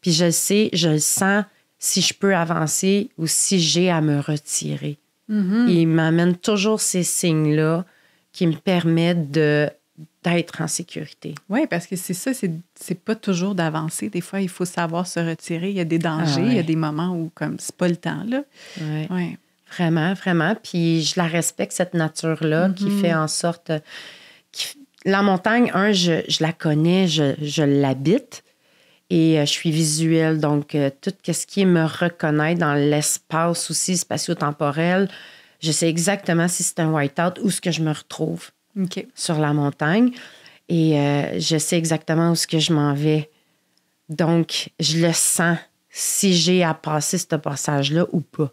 Puis je le sais, je le sens si je peux avancer ou si j'ai à me retirer. Mm-hmm. Il m'amène toujours ces signes-là qui me permettent d'être en sécurité. Oui, parce que c'est ça, c'est pas toujours d'avancer. Des fois, il faut savoir se retirer. Il y a des dangers, il y a des moments où comme c'est pas le temps, là. Oui. Ouais. Vraiment, vraiment. Puis je la respecte, cette nature-là, qui fait en sorte... La montagne, je la connais, je l'habite. Et je suis visuelle, donc tout ce qui est me reconnaître dans l'espace aussi spatio-temporel, je sais exactement si c'est un whiteout où est-ce que je me retrouve sur la montagne. Et je sais exactement où est-ce que je m'en vais. Donc, je le sens si j'ai à passer ce passage-là ou pas,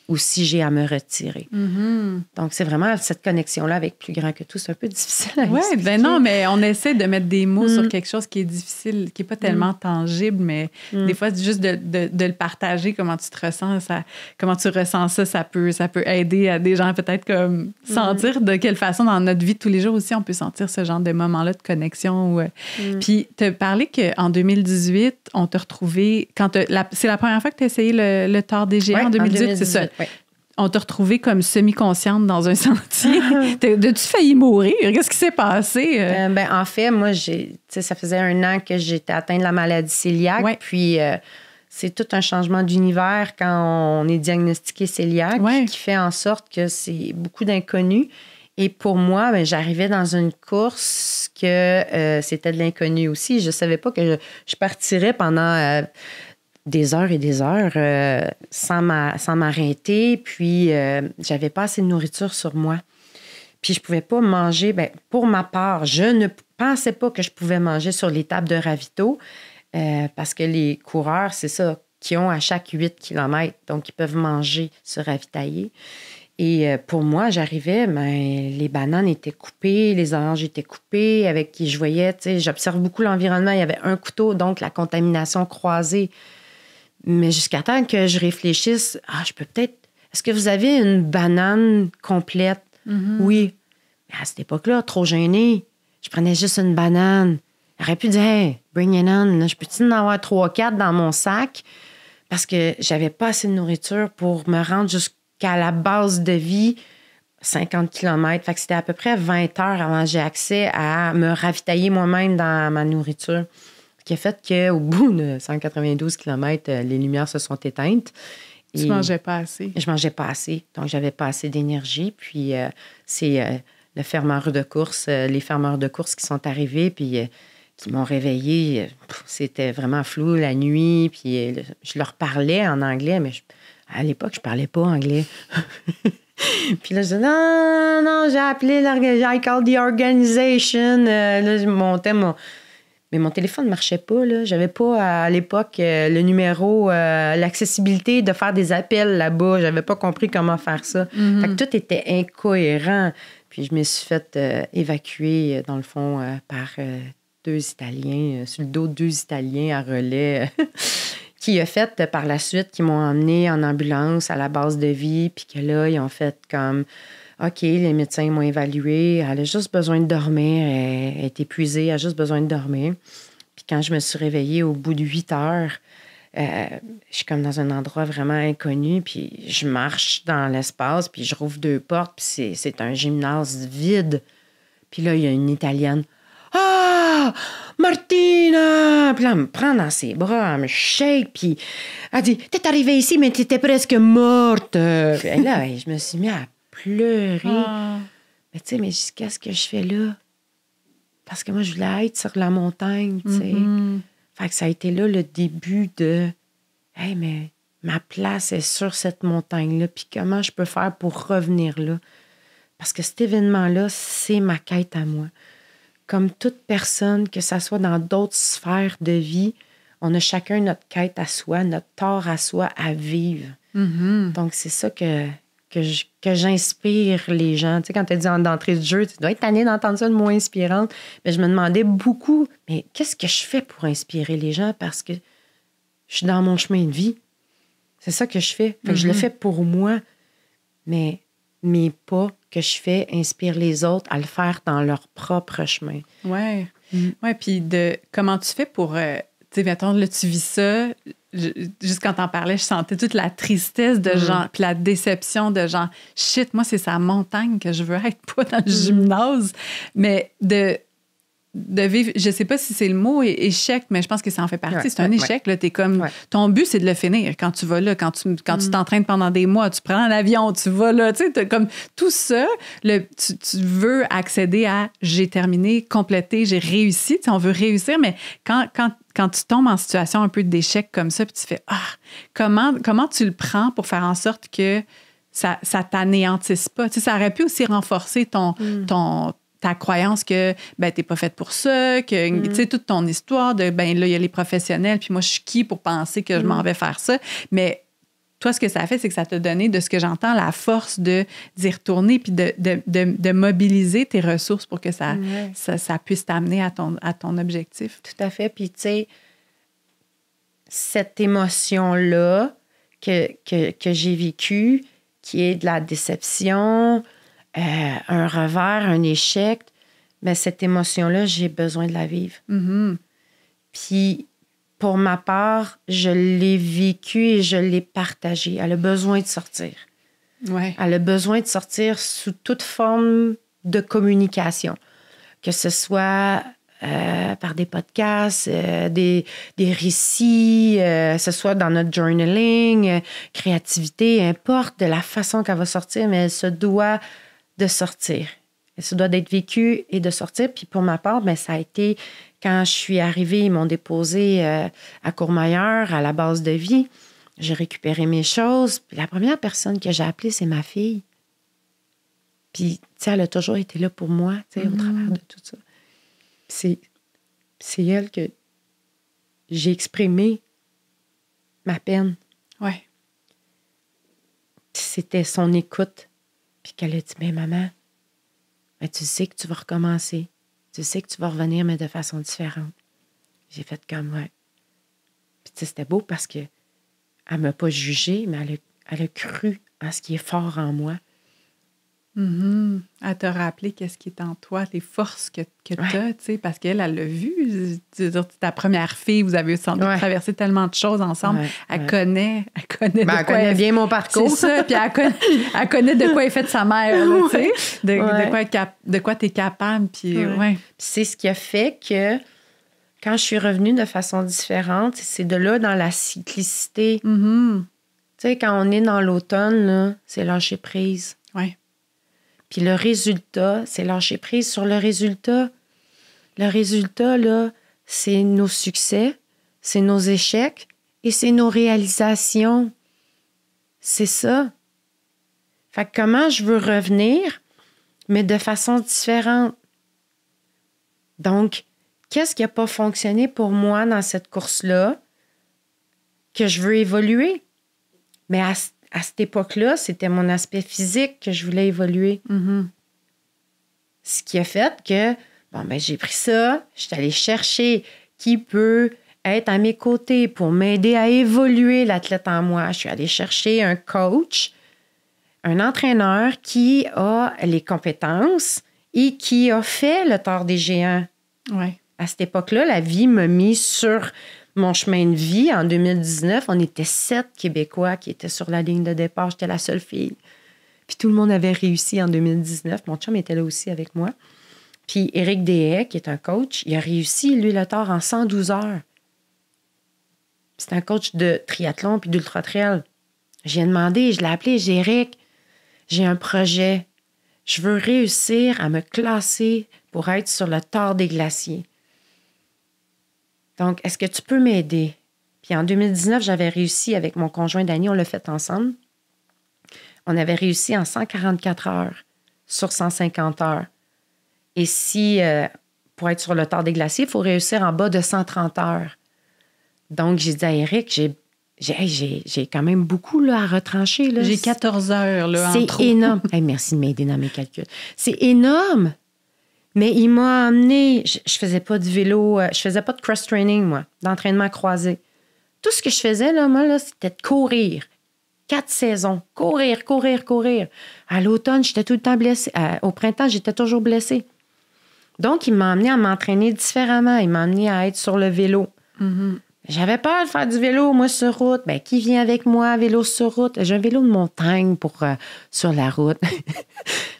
ou si j'ai à me retirer. Mm-hmm. Donc, c'est vraiment cette connexion-là avec plus grand que tout. C'est un peu difficile à expliquer. Oui, ben non, mais on essaie de mettre des mots sur quelque chose qui est difficile, qui n'est pas tellement tangible, mais des fois, c'est juste de le partager, comment tu te ressens, comment tu ressens ça, ça peut aider à des gens peut-être comme sentir de quelle façon dans notre vie de tous les jours aussi, on peut sentir ce genre de moment-là de connexion. Puis, tu as parlé qu'en 2018, on t'a retrouvé, c'est la première fois que tu as essayé le tort des géants, en 2018, c'est ça? Oui. On t'a retrouvée comme semi-consciente dans un sentier. As-tu failli mourir? Qu'est-ce qui s'est passé? En fait, moi, ça faisait 1 an que j'étais atteinte de la maladie cœliaque. Ouais. Puis, c'est tout un changement d'univers quand on est diagnostiqué cœliaque qui fait en sorte que c'est beaucoup d'inconnus. Et pour moi, j'arrivais dans une course que c'était de l'inconnu aussi. Je ne savais pas que je partirais pendant... des heures et des heures sans m'arrêter. Puis, j'avais pas assez de nourriture sur moi. Puis, je pouvais pas manger. Pour ma part, je ne pensais pas que je pouvais manger sur les tables de ravito parce que les coureurs, c'est ça, qui ont à chaque 8 km. Donc, ils peuvent manger, se ravitailler. Et pour moi, j'arrivais, les bananes étaient coupées, les oranges étaient coupées, avec qui je voyais, j'observe beaucoup l'environnement. Il y avait un couteau, donc la contamination croisée. Mais jusqu'à temps que je réfléchisse, je peux peut-être... Est-ce que vous avez une banane complète? Mm-hmm. Oui. Mais à cette époque-là, trop gênée. Je prenais juste une banane. J'aurais pu dire, hey, bring it on. Je peux-tu en avoir 3-4 dans mon sac? Parce que j'avais pas assez de nourriture pour me rendre jusqu'à la base de vie, 50 km. Fait que c'était à peu près 20 heures avant que j'ai accès à me ravitailler moi-même dans ma nourriture. Ce qui a fait qu'au bout de 192 km, les lumières se sont éteintes. Tu mangeais pas assez. Je mangeais pas assez. Donc, j'avais pas assez d'énergie. Puis, c'est les fermeurs de course qui sont arrivés puis qui m'ont réveillée. C'était vraiment flou la nuit. Puis, je leur parlais en anglais, mais à l'époque, je parlais pas anglais. Puis là, je disais, non, j'ai appelé I called the organization. Là, je montais Mais mon téléphone ne marchait pas. Là. J'avais pas à l'époque le numéro, l'accessibilité de faire des appels là-bas. J'avais pas compris comment faire ça. Mm-hmm. Fait que tout était incohérent. Puis je me suis fait évacuer, dans le fond, par 2 Italiens, sur le dos de 2 Italiens à relais, qui a fait par la suite, qui m'ont emmené en ambulance à la base de vie. Puis que là, ils ont fait comme... OK, les médecins m'ont évaluée. Elle a juste besoin de dormir. Elle est épuisée. Elle a juste besoin de dormir. Puis quand je me suis réveillée au bout de 8 heures, je suis comme dans un endroit vraiment inconnu. Puis je marche dans l'espace. Puis je rouvre 2 portes. Puis c'est un gymnase vide. Puis là, il y a une Italienne. « Ah! Martina! » Puis là, elle me prend dans ses bras. Elle me shake. Puis elle dit, « T'es arrivée ici, mais t'étais presque morte. » Puis là, je me suis mis à pleurer. Mais tu sais, mais qu'est-ce que je fais là? Parce que moi, je voulais être sur la montagne, tu sais. Mm-hmm. Fait que ça a été là le début de « Hey, mais ma place est sur cette montagne-là, puis comment je peux faire pour revenir là? » Parce que cet événement-là, c'est ma quête à moi. Comme toute personne, que ça soit dans d'autres sphères de vie, on a chacun notre quête à soi, notre tort à soi à vivre. Mm-hmm. Donc, c'est ça que que j'inspire les gens. Tu sais, quand tu as dit d'entrée de jeu, tu dois être tannée d'entendre ça, le mot inspirante. Mais je me demandais beaucoup, mais qu'est-ce que je fais pour inspirer les gens? Parce que je suis dans mon chemin de vie. C'est ça que je fais. Fait que je le fais pour moi, mais mes pas que je fais inspirent les autres à le faire dans leur propre chemin. Oui. Ouais, puis comment tu fais pour... tu sais, mettons, là, tu vis ça... Juste quand t'en parlais, je sentais toute la tristesse de gens, puis la déception de gens. Shit, moi, c'est sa montagne que je veux être, pas dans le gymnase. Mais de vivre, je sais pas si c'est le mot échec, mais je pense que ça en fait partie. C'est un échec, là. T'es comme, ton but, c'est de le finir quand tu vas là, quand tu t'entraînes pendant des mois, tu prends l'avion, tu vas là, tu sais, t'as comme tout ça, tu veux accéder à j'ai terminé, complété, j'ai réussi. Tu sais, on veut réussir, mais quand tu tombes en situation un peu d'échec comme ça, puis tu fais comment tu le prends pour faire en sorte que ça t'anéantisse pas? Tu sais, ça aurait pu aussi renforcer ta croyance que t'es pas faite pour ça, que tu sais, toute ton histoire de là, il y a les professionnels, puis moi, je suis qui pour penser que je m'en vais faire ça? Mais toi, ce que ça a fait, c'est que ça t'a donné, de ce que j'entends, la force d'y retourner puis de mobiliser tes ressources pour que ça puisse t'amener à ton objectif. Tout à fait. Puis, tu sais, cette émotion-là que j'ai vécue, qui est de la déception, un revers, un échec, mais cette émotion-là, j'ai besoin de la vivre. Puis, pour ma part, je l'ai vécue et je l'ai partagée. Elle a besoin de sortir. Ouais. Elle a besoin de sortir sous toute forme de communication, que ce soit par des podcasts, des récits, que ce soit dans notre journaling, créativité, importe de la façon qu'elle va sortir, mais elle se doit de sortir. Elle se doit d'être vécue et de sortir. Puis pour ma part, ça a été... Quand je suis arrivée, ils m'ont déposée à Courmayeur, à la base de vie. J'ai récupéré mes choses. Puis la première personne que j'ai appelée, c'est ma fille. Puis, tu sais, elle a toujours été là pour moi, tu sais, au travers de tout ça. Puis c'est elle que j'ai exprimé ma peine. Ouais. C'était son écoute. Puis qu'elle a dit, mais maman, tu sais que tu vas recommencer. Tu sais que tu vas revenir, mais de façon différente. J'ai fait comme, ouais. Puis tu sais, c'était beau parce qu'elle ne m'a pas jugée, mais elle a cru en ce qui est fort en moi. Elle t'a rappelé qu'est-ce qui est en toi, les forces que tu as, tu sais, parce qu'elle l'a vu. Ta première fille, vous avez sans doute traversé tellement de choses ensemble. Elle connaît elle connaît bien mon parcours. C'est ça, puis elle connaît de quoi est faite sa mère, là, tu sais, de quoi tu es capable. Puis c'est ce qui a fait que quand je suis revenue de façon différente, c'est de là dans la cyclicité. Tu sais, quand on est dans l'automne, là, c'est lâcher prise. Oui. Puis le résultat, c'est lâcher prise sur le résultat. Le résultat, là, c'est nos succès, c'est nos échecs et c'est nos réalisations. C'est ça. Fait que comment je veux revenir, mais de façon différente. Donc, qu'est-ce qui n'a pas fonctionné pour moi dans cette course-là que je veux évoluer? Mais à cette époque-là, c'était mon aspect physique que je voulais évoluer. Ce qui a fait que, j'ai pris ça, je suis allée chercher qui peut être à mes côtés pour m'aider à évoluer l'athlète en moi. Je suis allée chercher un coach, un entraîneur qui a les compétences et qui a fait le Tort des Géants. Ouais. À cette époque-là, la vie m'a mis sur mon chemin de vie. En 2019, on était 7 Québécois qui étaient sur la ligne de départ. J'étais la seule fille. Puis tout le monde avait réussi en 2019. Mon chum était là aussi avec moi. Puis Éric Deshaies, qui est un coach, il a réussi, lui, le Tort en 112 heures. C'est un coach de triathlon puis d'ultra-trail. J'ai demandé, je l'ai appelé, j'ai dit, Éric, j'ai un projet. Je veux réussir à me classer pour être sur le Tort des Glaciers. Donc, est-ce que tu peux m'aider? Puis en 2019, j'avais réussi avec mon conjoint Danny, on l'a fait ensemble. On avait réussi en 144 heures sur 150 heures. Et si, pour être sur le Tort des Glaciers, il faut réussir en bas de 130 heures. Donc, j'ai dit à Éric, j'ai quand même beaucoup là, à retrancher. Là. J'ai 14 heures, là, en trop. C'est énorme. Hey, merci de m'aider dans mes calculs. C'est énorme. Mais il m'a emmené... Je faisais pas de vélo, je faisais pas de cross-training, moi, d'entraînement croisé. Tout ce que je faisais, là, moi, là, c'était de courir. 4 saisons. Courir. À l'automne, j'étais tout le temps blessée. Au printemps, j'étais toujours blessée. Donc, il m'a amené à m'entraîner différemment. Il m'a amené à être sur le vélo. Mm-hmm. J'avais peur de faire du vélo, moi, sur route. Bien, qui vient avec moi, vélo sur route? J'ai un vélo de montagne sur la route.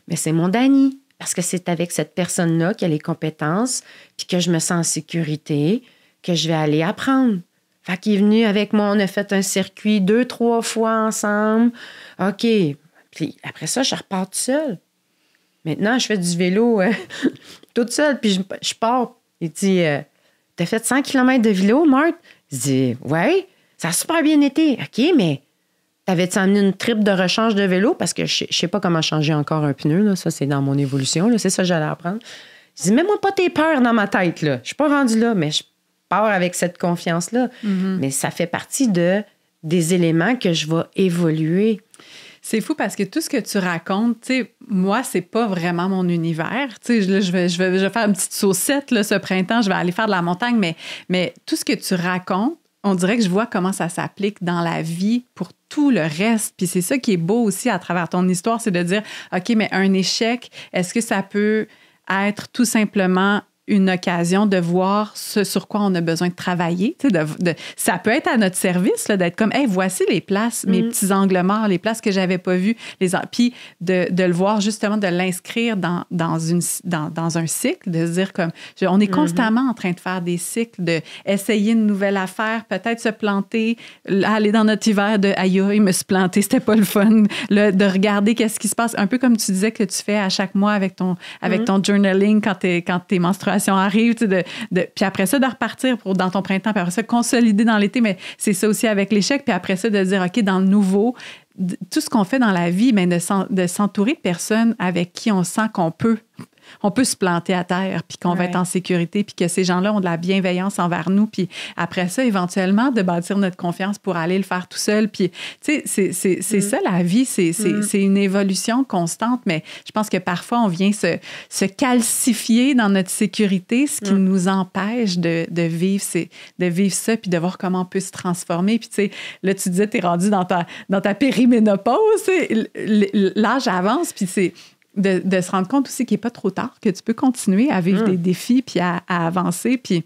Mais c'est mon Dani. Parce que c'est avec cette personne-là qui a les compétences, puis que je me sens en sécurité, que je vais aller apprendre. Fait qu'il est venu avec moi, on a fait un circuit 2-3 fois ensemble. OK. Puis après ça, je repars toute seule. Maintenant, je fais du vélo toute seule, puis je pars. Il dit, t'as fait 100 km de vélo, Marthe? Je dis, ouais, ça a super bien été. OK, mais t'avais-tu amené une trip de rechange de vélo? Parce que je sais pas comment changer encore un pneu, là. Ça, c'est dans mon évolution, là. C'est ça que j'allais apprendre. Je dis, mets-moi pas tes peurs dans ma tête, là. Je suis pas rendue là, mais je pars avec cette confiance-là. Mm-hmm. Mais ça fait partie des éléments que je vais évoluer. C'est fou parce que tout ce que tu racontes, tu sais, moi, c'est pas vraiment mon univers. Tu sais, je vais faire une petite saucette, là, ce printemps, je vais aller faire de la montagne, mais tout ce que tu racontes, on dirait que je vois comment ça s'applique dans la vie pour tout le reste. Puis c'est ça qui est beau aussi à travers ton histoire, c'est de dire, OK, mais un échec, est-ce que ça peut être tout simplement une occasion de voir ce sur quoi on a besoin de travailler. Tu sais, ça peut être à notre service là, d'être comme, hey, voici les places, mes petits angles morts, les places que j'avais pas vues. Puis de le voir justement, de l'inscrire dans un cycle, de se dire comme, on est constamment en train de faire des cycles, d'essayer une nouvelle affaire, peut-être se planter, aller dans notre hiver de aïe, il me suis planté, c'était pas le fun, de regarder qu'est-ce qui se passe, un peu comme tu disais que tu fais à chaque mois avec ton journaling quand tes menstruations arrivent, tu sais, puis après ça, de repartir dans ton printemps, puis après ça, consolider dans l'été, mais c'est ça aussi avec l'échec, puis après ça, de dire, OK, dans le nouveau, tout ce qu'on fait dans la vie, mais de s'entourer de personnes avec qui on sent qu'on peut se planter à terre, puis qu'on va être en sécurité, puis que ces gens-là ont de la bienveillance envers nous, puis après ça, éventuellement, de bâtir notre confiance pour aller le faire tout seul. Puis, tu sais, c'est ça, la vie, c'est une évolution constante, mais je pense que parfois, on vient se calcifier dans notre sécurité, ce qui nous empêche de vivre ça, puis de voir comment on peut se transformer. Puis, tu sais, là, tu disais, t'es rendu dans ta périménopause, l'âge avance, puis c'est de se rendre compte aussi qu'il n'est pas trop tard, que tu peux continuer à vivre des défis puis à avancer. Puis,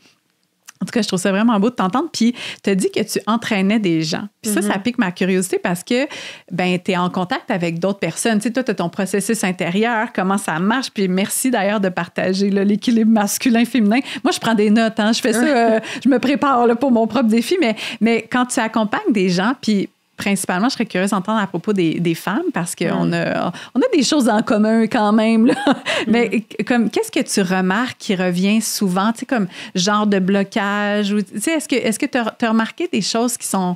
en tout cas, je trouve ça vraiment beau de t'entendre. Puis, tu as dit que tu entraînais des gens. Puis ça pique ma curiosité parce que, ben, tu es en contact avec d'autres personnes. Tu sais, toi, tu as ton processus intérieur, comment ça marche. Puis, merci d'ailleurs de partager là, l'équilibre masculin-féminin. Moi, je prends des notes. Hein. Je fais ça, je me prépare là, pour mon propre défi. Mais quand tu accompagnes des gens, puis principalement, je serais curieuse d'entendre à propos des femmes parce qu'on a des choses en commun quand même. Là. Mais comme, qu'est-ce que tu remarques qui revient souvent, tu sais, comme genre de blocage? Ou, tu sais, est-ce que tu as remarqué des choses qui sont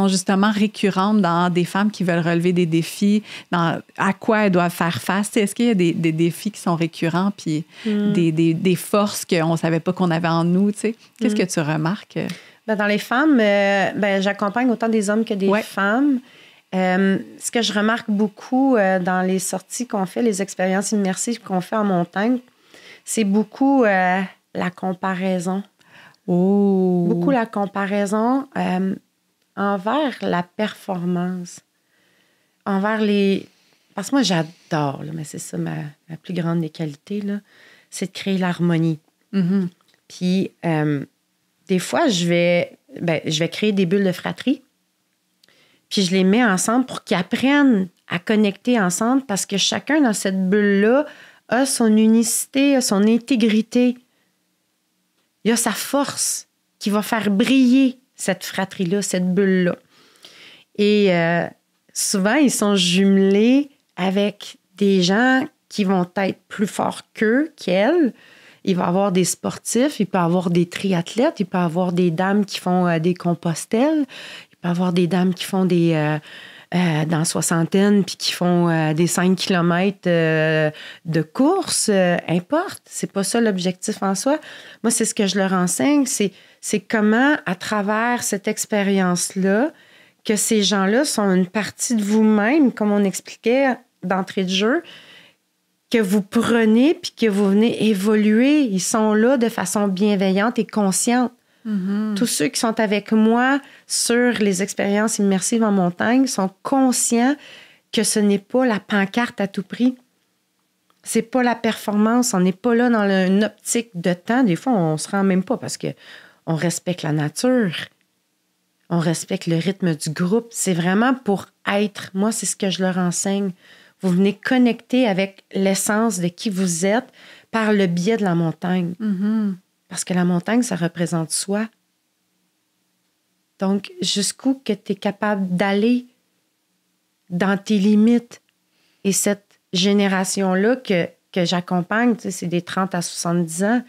justement récurrentes dans des femmes qui veulent relever des défis, à quoi elles doivent faire face? Tu sais, est-ce qu'il y a des défis qui sont récurrents puis des forces qu'on ne savait pas qu'on avait en nous? Tu sais? Qu'est-ce que tu remarques? Dans les femmes, j'accompagne autant des hommes que des femmes. Ce que je remarque beaucoup dans les sorties qu'on fait, les expériences immersives qu'on fait en montagne, c'est beaucoup la comparaison. Oh. Beaucoup la comparaison envers la performance. Envers les... Parce que moi, j'adore, là, mais c'est ça ma plus grande des qualités, là, c'est de créer l'harmonie. Mm-hmm. Puis... des fois, je vais créer des bulles de fratrie, puis je les mets ensemble pour qu'ils apprennent à connecter ensemble parce que chacun dans cette bulle-là a son unicité, a son intégrité. Il a sa force qui va faire briller cette fratrie-là, cette bulle-là. Et souvent, ils sont jumelés avec des gens qui vont être plus forts qu'elles. Il va y avoir des sportifs, il peut y avoir des triathlètes, il peut y avoir des dames qui font des compostelles, il peut y avoir des dames qui font des dans soixantaine puis qui font des 5 km de course. Importe, c'est pas ça l'objectif en soi. Moi, c'est ce que je leur enseigne, c'est comment, à travers cette expérience-là, que ces gens-là sont une partie de vous-même, comme on expliquait d'entrée de jeu, que vous prenez puis que vous venez évoluer. Ils sont là de façon bienveillante et consciente. Mm-hmm. Tous ceux qui sont avec moi sur les expériences immersives en montagne sont conscients que ce n'est pas la pancarte à tout prix. C'est pas la performance. On n'est pas là dans une optique de temps. Des fois, on se rend même pas parce qu'on respecte la nature. On respecte le rythme du groupe. C'est vraiment pour être. Moi, c'est ce que je leur enseigne. Vous venez connecter avec l'essence de qui vous êtes par le biais de la montagne. Mm-hmm. Parce que la montagne, ça représente soi. Donc, jusqu'où que tu es capable d'aller dans tes limites. Et cette génération-là que j'accompagne, tu sais, c'est des 30 à 70 ans,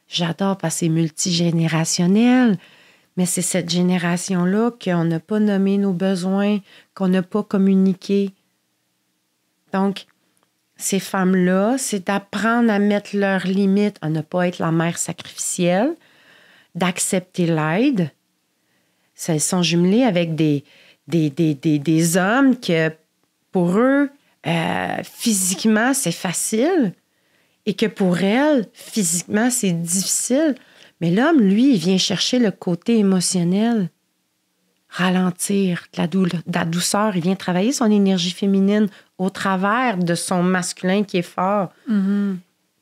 j'adore parce que c'est multigénérationnel. Mais c'est cette génération-là qu'on n'a pas nommé nos besoins, qu'on n'a pas communiqué. Donc, ces femmes-là, c'est d'apprendre à mettre leurs limites, à ne pas être la mère sacrificielle, d'accepter l'aide. Elles sont jumelées avec des hommes que, pour eux, physiquement, c'est facile et que pour elles, physiquement, c'est difficile. Mais l'homme, lui, il vient chercher le côté émotionnel, ralentir, de la douceur. Il vient travailler son énergie féminine au travers de son masculin qui est fort. Mm-hmm.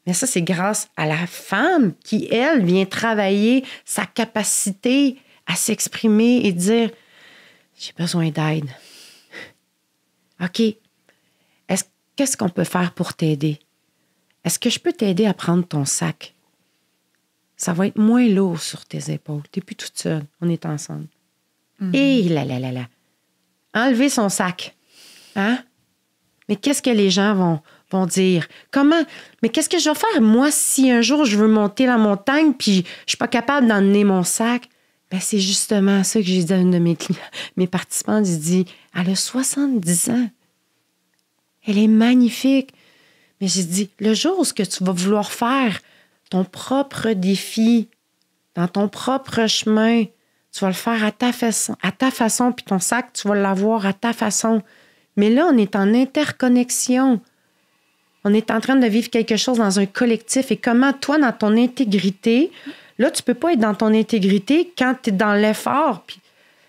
Mais ça, c'est grâce à la femme qui, elle, vient travailler sa capacité à s'exprimer et dire « J'ai besoin d'aide. OK, qu'est-ce qu'on peut faire pour t'aider? Est-ce que je peux t'aider à prendre ton sac? Ça va être moins lourd sur tes épaules. Tu n'es plus toute seule. On est ensemble. Mm-hmm. Et là. Enlever son sac. Hein? Mais qu'est-ce que les gens vont dire? Comment? Mais qu'est-ce que je vais faire, moi, si un jour je veux monter la montagne puis je ne suis pas capable d'emmener mon sac? Ben, c'est justement ça que j'ai dit à une de mes participantes. J'ai dit, elle a 70 ans. Elle est magnifique. Mais j'ai dit, le jour où tu vas vouloir faire ton propre défi, dans ton propre chemin, tu vas le faire à ta façon, puis ton sac, tu vas l'avoir à ta façon. Mais là, on est en interconnexion. On est en train de vivre quelque chose dans un collectif. Et comment, toi, dans ton intégrité, là, tu peux pas être dans ton intégrité quand tu es dans l'effort. Puis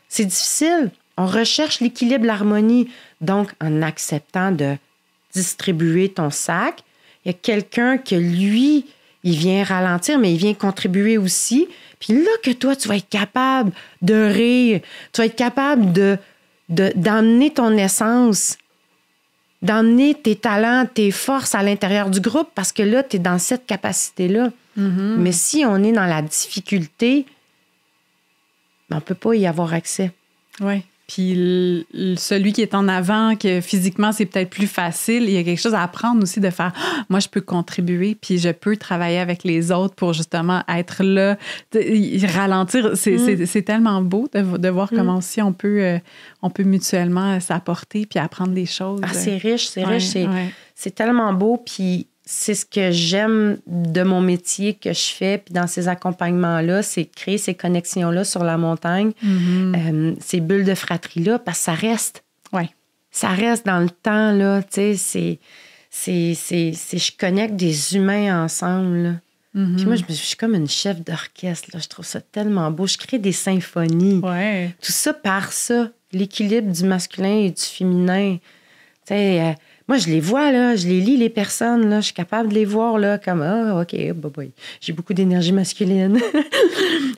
c'est difficile. On recherche l'équilibre, l'harmonie. Donc, en acceptant de distribuer ton sac, il y a quelqu'un que lui, il vient ralentir, mais il vient contribuer aussi. Puis là que toi, tu vas être capable de rire, tu vas être capable d'emmener ton essence, d'emmener tes talents, tes forces à l'intérieur du groupe, parce que là, tu es dans cette capacité-là. Mm-hmm. Mais si on est dans la difficulté, on ne peut pas y avoir accès. Oui. Puis celui qui est en avant, que physiquement, c'est peut-être plus facile, il y a quelque chose à apprendre aussi de faire « Moi, je peux contribuer, puis je peux travailler avec les autres pour justement être là, ralentir. » C'est tellement beau de voir comment aussi on peut mutuellement s'apporter puis apprendre des choses. Ah, c'est riche. C'est tellement beau, puis c'est ce que j'aime de mon métier que je fais, puis dans ces accompagnements-là, c'est créer ces connexions-là sur la montagne, ces bulles de fratrie-là, parce que ça reste. Ouais. Ça reste dans le temps, là, tu sais, je connecte des humains ensemble, là. Mm-hmm. Puis moi, je suis comme une chef d'orchestre, là. Je trouve ça tellement beau. Je crée des symphonies. Ouais. Tout ça par ça, l'équilibre du masculin et du féminin. Tu sais, moi, je les vois, là, je les lis, les personnes, là, je suis capable de les voir, là, comme, OK, boy, j'ai beaucoup d'énergie masculine.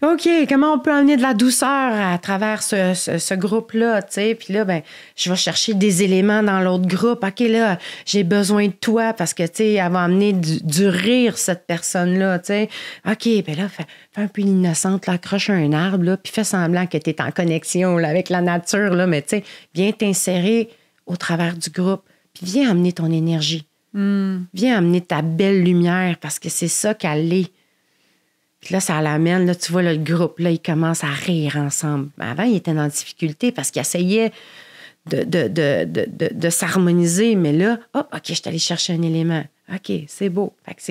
OK, comment on peut amener de la douceur à travers ce groupe-là, tu sais, puis là, ben, je vais chercher des éléments dans l'autre groupe. OK, là, j'ai besoin de toi parce que, tu sais, elle va amener du rire, cette personne-là, tu sais. OK, ben là, fais un peu l'innocente, là, accroche un arbre, là, puis fais semblant que tu es en connexion, là, avec la nature, là, mais, tu sais, viens t'insérer au travers du groupe. Puis viens amener ton énergie. Viens amener ta belle lumière parce que c'est ça qu'elle est. Puis là, ça l'amène. Là, tu vois, là, le groupe, là, ils commencent à rire ensemble. Avant, ils étaient en difficulté parce qu'ils essayaient de s'harmoniser. Mais là, OK, je suis allée chercher un élément. OK, c'est beau. Fait que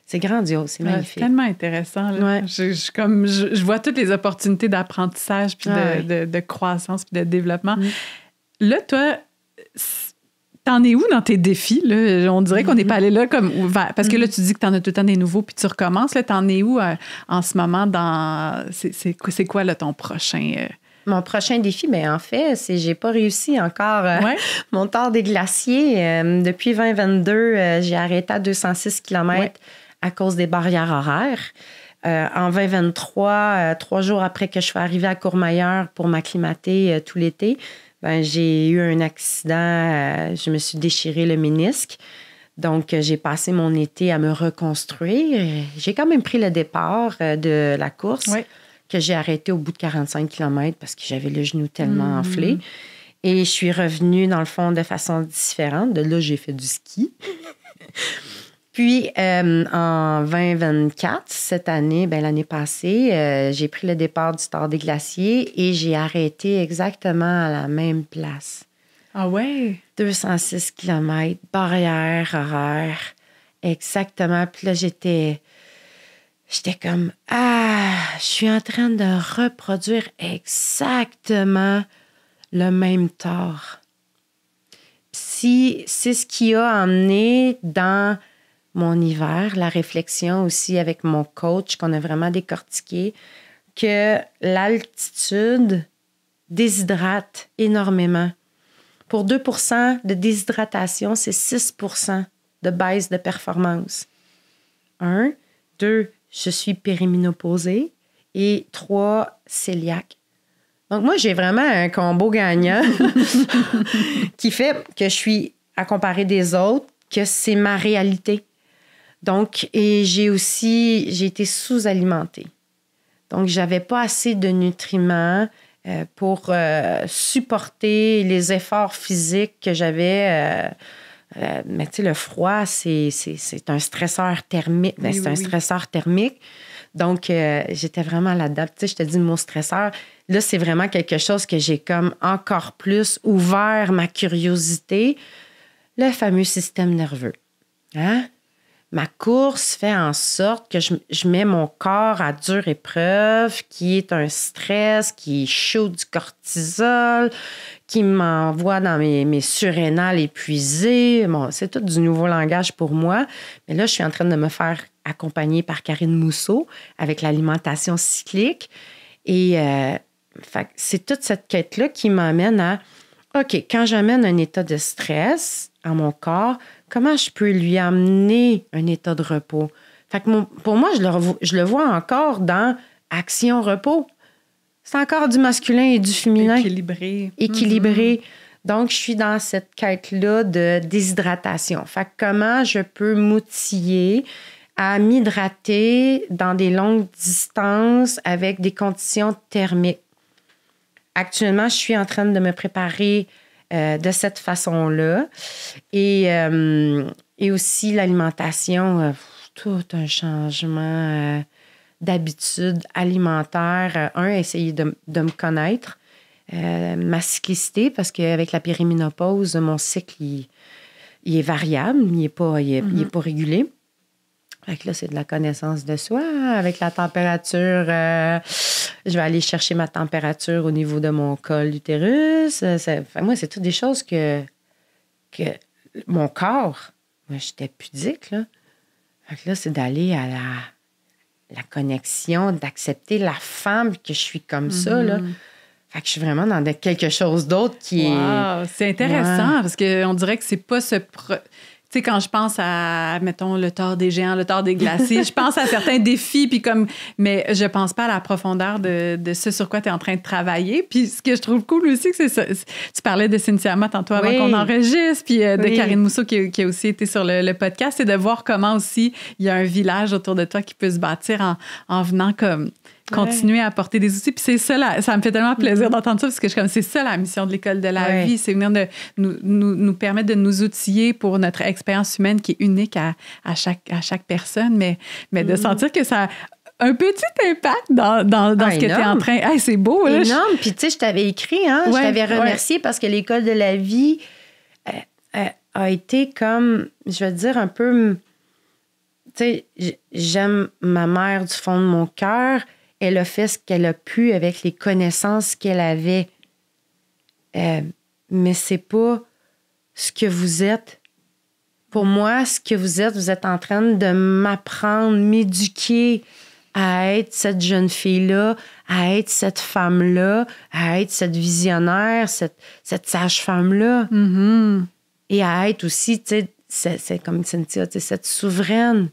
C'est grandiose, c'est magnifique. C'est tellement intéressant. Là. Ouais. Je vois toutes les opportunités d'apprentissage, puis de croissance, puis de développement. Là, toi, t'en es où dans tes défis? Là? On dirait qu'on n'est pas allé là comme... Parce que là, tu dis que t'en as tout le temps des nouveaux, puis tu recommences. Là, t'en es où en ce moment dans... C'est quoi, là, ton prochain... Mon prochain défi, bien, en fait, c'est j'ai pas réussi encore mon tort des glaciers. Depuis 2022, j'ai arrêté à 206 km à cause des barrières horaires. En 2023, 3 jours après que je suis arrivée à Courmayeur pour m'acclimater tout l'été, ben, j'ai eu un accident. Je me suis déchiré le ménisque. Donc, j'ai passé mon été à me reconstruire. J'ai quand même pris le départ de la course. Que j'ai arrêté au bout de 45 km parce que j'avais le genou tellement enflé. Et je suis revenue, dans le fond, de façon différente. De là, j'ai fait du ski. Puis, en 2024, cette année, ben, l'année passée, j'ai pris le départ du Tort des Glaciers et j'ai arrêté exactement à la même place. Ah ouais? 206 km, barrière horaire, exactement. Puis là, j'étais comme, je suis en train de reproduire exactement le même tort. Si c'est ce qui a amené dans mon hiver, la réflexion aussi avec mon coach, qu'on a vraiment décortiqué, que l'altitude déshydrate énormément. Pour 2 % de déshydratation, c'est 6 % de baisse de performance. 1, 2, je suis périménopausée et 3, cœliaque. Donc, moi, j'ai vraiment un combo gagnant qui fait que je suis, à comparer des autres, que c'est ma réalité. Donc, et j'ai été sous-alimentée. Donc, j'avais pas assez de nutriments pour supporter les efforts physiques que j'avais. Mais tu sais, le froid, c'est un stresseur thermique. C'est un stresseur thermique. Donc, j'étais vraiment là-dedans. Tu sais, je te dis le mot stresseur. Là, c'est vraiment quelque chose que j'ai comme encore plus ouvert ma curiosité. Le fameux système nerveux. Hein? Ma course fait en sorte que je mets mon corps à dure épreuve, qui est un stress, qui est chaud du cortisol, qui m'envoie dans mes surrénales épuisées. Bon, c'est tout du nouveau langage pour moi. Mais là, je suis en train de me faire accompagner par Karine Mousseau avec l'alimentation cyclique. Et c'est toute cette quête-là qui m'amène à, OK, quand j'amène un état de stress à mon corps, comment je peux lui amener un état de repos? Fait que pour moi, je le vois encore dans action-repos. C'est encore du masculin et du féminin. Équilibré. Équilibré. Donc, je suis dans cette quête-là de déshydratation. Fait que comment je peux m'outiller à m'hydrater dans des longues distances avec des conditions thermiques. Actuellement, je suis en train de me préparer de cette façon-là. Et aussi l'alimentation, tout un changement d'habitude alimentaire. Essayer de me connaître, ma cyclicité, parce qu'avec la périménopause, mon cycle, il est variable, il n'est pas régulé. Fait que là, c'est de la connaissance de soi. Avec la température, je vais aller chercher ma température au niveau de mon col utérus. Moi, c'est toutes des choses que mon corps, moi, j'étais pudique, là. Fait que là, c'est d'aller à la connexion, d'accepter la femme que je suis comme ça, là. Fait que je suis vraiment dans quelque chose d'autre qui est... C'est intéressant, parce qu'on dirait que c'est pas ce... Tu sais, quand je pense à, mettons, le tort des géants, le tort des glaciers, je pense à certains défis, mais je pense pas à la profondeur de ce sur quoi tu es en train de travailler. Puis ce que je trouve cool aussi, c'est ça. Tu parlais de Cynthia Mott tantôt avant qu'on enregistre, puis de Karine Mousseau qui a aussi été sur le podcast, c'est de voir comment aussi il y a un village autour de toi qui peut se bâtir en venant comme... continuer à apporter des outils. Puis c'est ça, ça me fait tellement plaisir d'entendre ça, parce que c'est ça la mission de l'École de la vie, c'est venir de nous permettre de nous outiller pour notre expérience humaine qui est unique à chaque personne, mais de sentir que ça a un petit impact dans ce que tu es en train... Hey, c'est beau! Là, énorme! Puis tu sais, je t'avais écrit, je t'avais remercié parce que l'École de la vie a été comme, je vais dire, un peu... Tu sais, j'aime ma mère du fond de mon cœur. Elle a fait ce qu'elle a pu avec les connaissances qu'elle avait. Mais c'est pas ce que vous êtes. Pour moi, ce que vous êtes en train de m'apprendre, m'éduquer à être cette jeune fille-là, à être cette femme-là, à être cette visionnaire, cette sage-femme-là. Mm-hmm. Et à être aussi, tu sais, c'est comme Cynthia, tu sais, cette souveraine.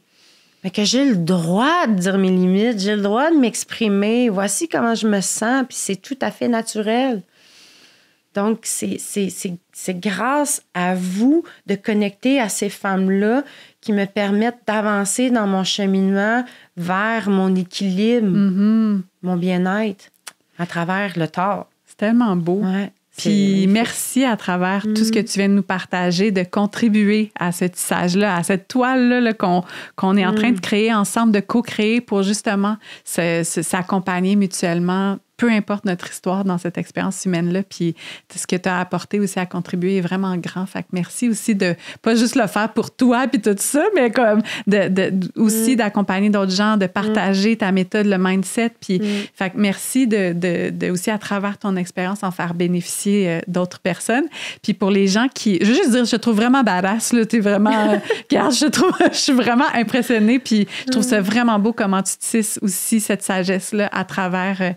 Mais que j'ai le droit de dire mes limites, j'ai le droit de m'exprimer. Voici comment je me sens, puis c'est tout à fait naturel. Donc, c'est grâce à vous de connecter à ces femmes-là qui me permettent d'avancer dans mon cheminement vers mon équilibre, mon bien-être à travers le tort. C'est tellement beau. Ouais, puis merci à travers tout ce que tu viens de nous partager, de contribuer à ce tissage-là, à cette toile-là qu'on est en train de créer ensemble, de co-créer pour justement s'accompagner mutuellement. Peu importe notre histoire dans cette expérience humaine-là, puis ce que tu as apporté aussi à contribuer est vraiment grand. Fait que merci aussi de pas juste le faire pour toi puis tout ça, mais comme aussi d'accompagner d'autres gens, de partager ta méthode, le mindset. Puis fait que merci de aussi à travers ton expérience en faire bénéficier d'autres personnes. Puis pour les gens qui, je veux juste dire, je te trouve vraiment badass là, t'es vraiment, regarde, je suis vraiment impressionnée. Puis je trouve ça vraiment beau comment tu tisses aussi cette sagesse-là à travers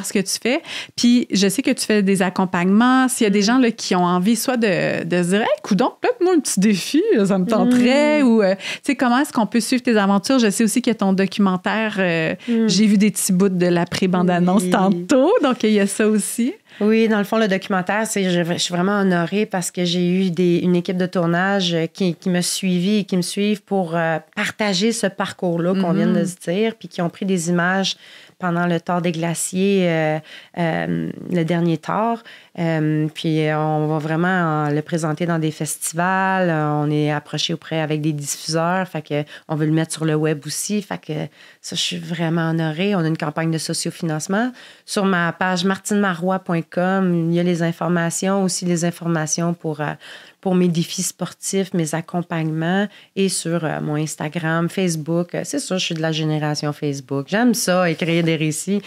ce que tu fais. Puis, je sais que tu fais des accompagnements. S'il y a des gens là, qui ont envie soit de se dire « Hey, coudonc, peut-être moi un petit défi, ça me tenterait. » Ou, tu sais, comment est-ce qu'on peut suivre tes aventures? Je sais aussi que ton documentaire, j'ai vu des petits bouts de l'après-bande-annonce tantôt. Donc, il y a ça aussi. Oui, dans le fond, le documentaire, je suis vraiment honorée parce que j'ai eu une équipe de tournage qui me suivit et qui me suivent pour partager ce parcours-là qu'on vient de se dire, puis qui ont pris des images pendant le tort des glaciers, le dernier tort. Puis on va vraiment le présenter dans des festivals. On est approché auprès avec des diffuseurs. Fait que on veut le mettre sur le web aussi. Fait que ça, je suis vraiment honorée. On a une campagne de sociofinancement. Sur ma page martinemarois.com, il y a les informations, aussi les informations pour mes défis sportifs, mes accompagnements, et sur mon Instagram, Facebook. C'est sûr, je suis de la génération Facebook. J'aime ça, écrire des récits.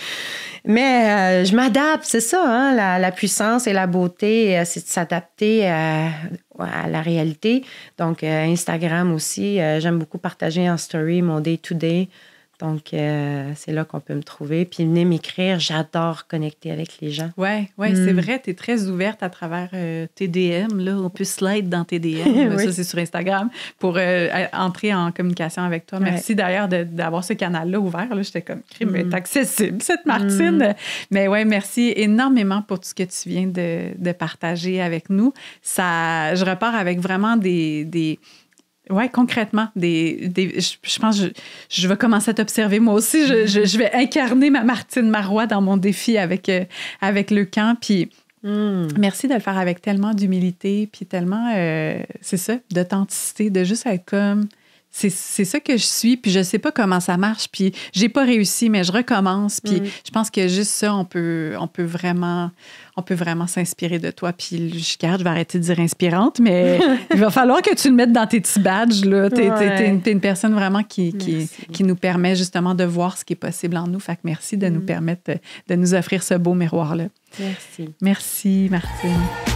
Mais je m'adapte, c'est ça, hein, la puissance et la beauté, c'est de s'adapter à la réalité. Donc, Instagram aussi, j'aime beaucoup partager en story mon day-to-day. Donc, c'est là qu'on peut me trouver. Puis, venez m'écrire. J'adore connecter avec les gens. Oui, c'est vrai. Tu es très ouverte à travers tes DM. Là. On peut slide dans tes DM. Oui. Ça, c'est sur Instagram pour entrer en communication avec toi. Merci d'ailleurs d'avoir ce canal-là ouvert. Là. J'étais comme, mais est accessible, cette Martine. Mais oui, merci énormément pour tout ce que tu viens de partager avec nous. Je repars avec vraiment oui, concrètement. Je pense que je vais commencer à t'observer. Moi aussi, je vais incarner ma Martine Marois dans mon défi avec le camp. Puis merci de le faire avec tellement d'humilité, puis tellement, c'est ça, d'authenticité, de juste être comme... C'est ça que je suis, puis je sais pas comment ça marche, puis j'ai pas réussi, mais je recommence, puis je pense que juste ça, on peut vraiment s'inspirer de toi. Puis je vais arrêter de dire inspirante, mais il va falloir que tu le mettes dans tes petits badges, là. T'es une personne vraiment qui nous permet justement de voir ce qui est possible en nous. Fait que merci de nous permettre de nous offrir ce beau miroir-là. Merci. Merci, Martine.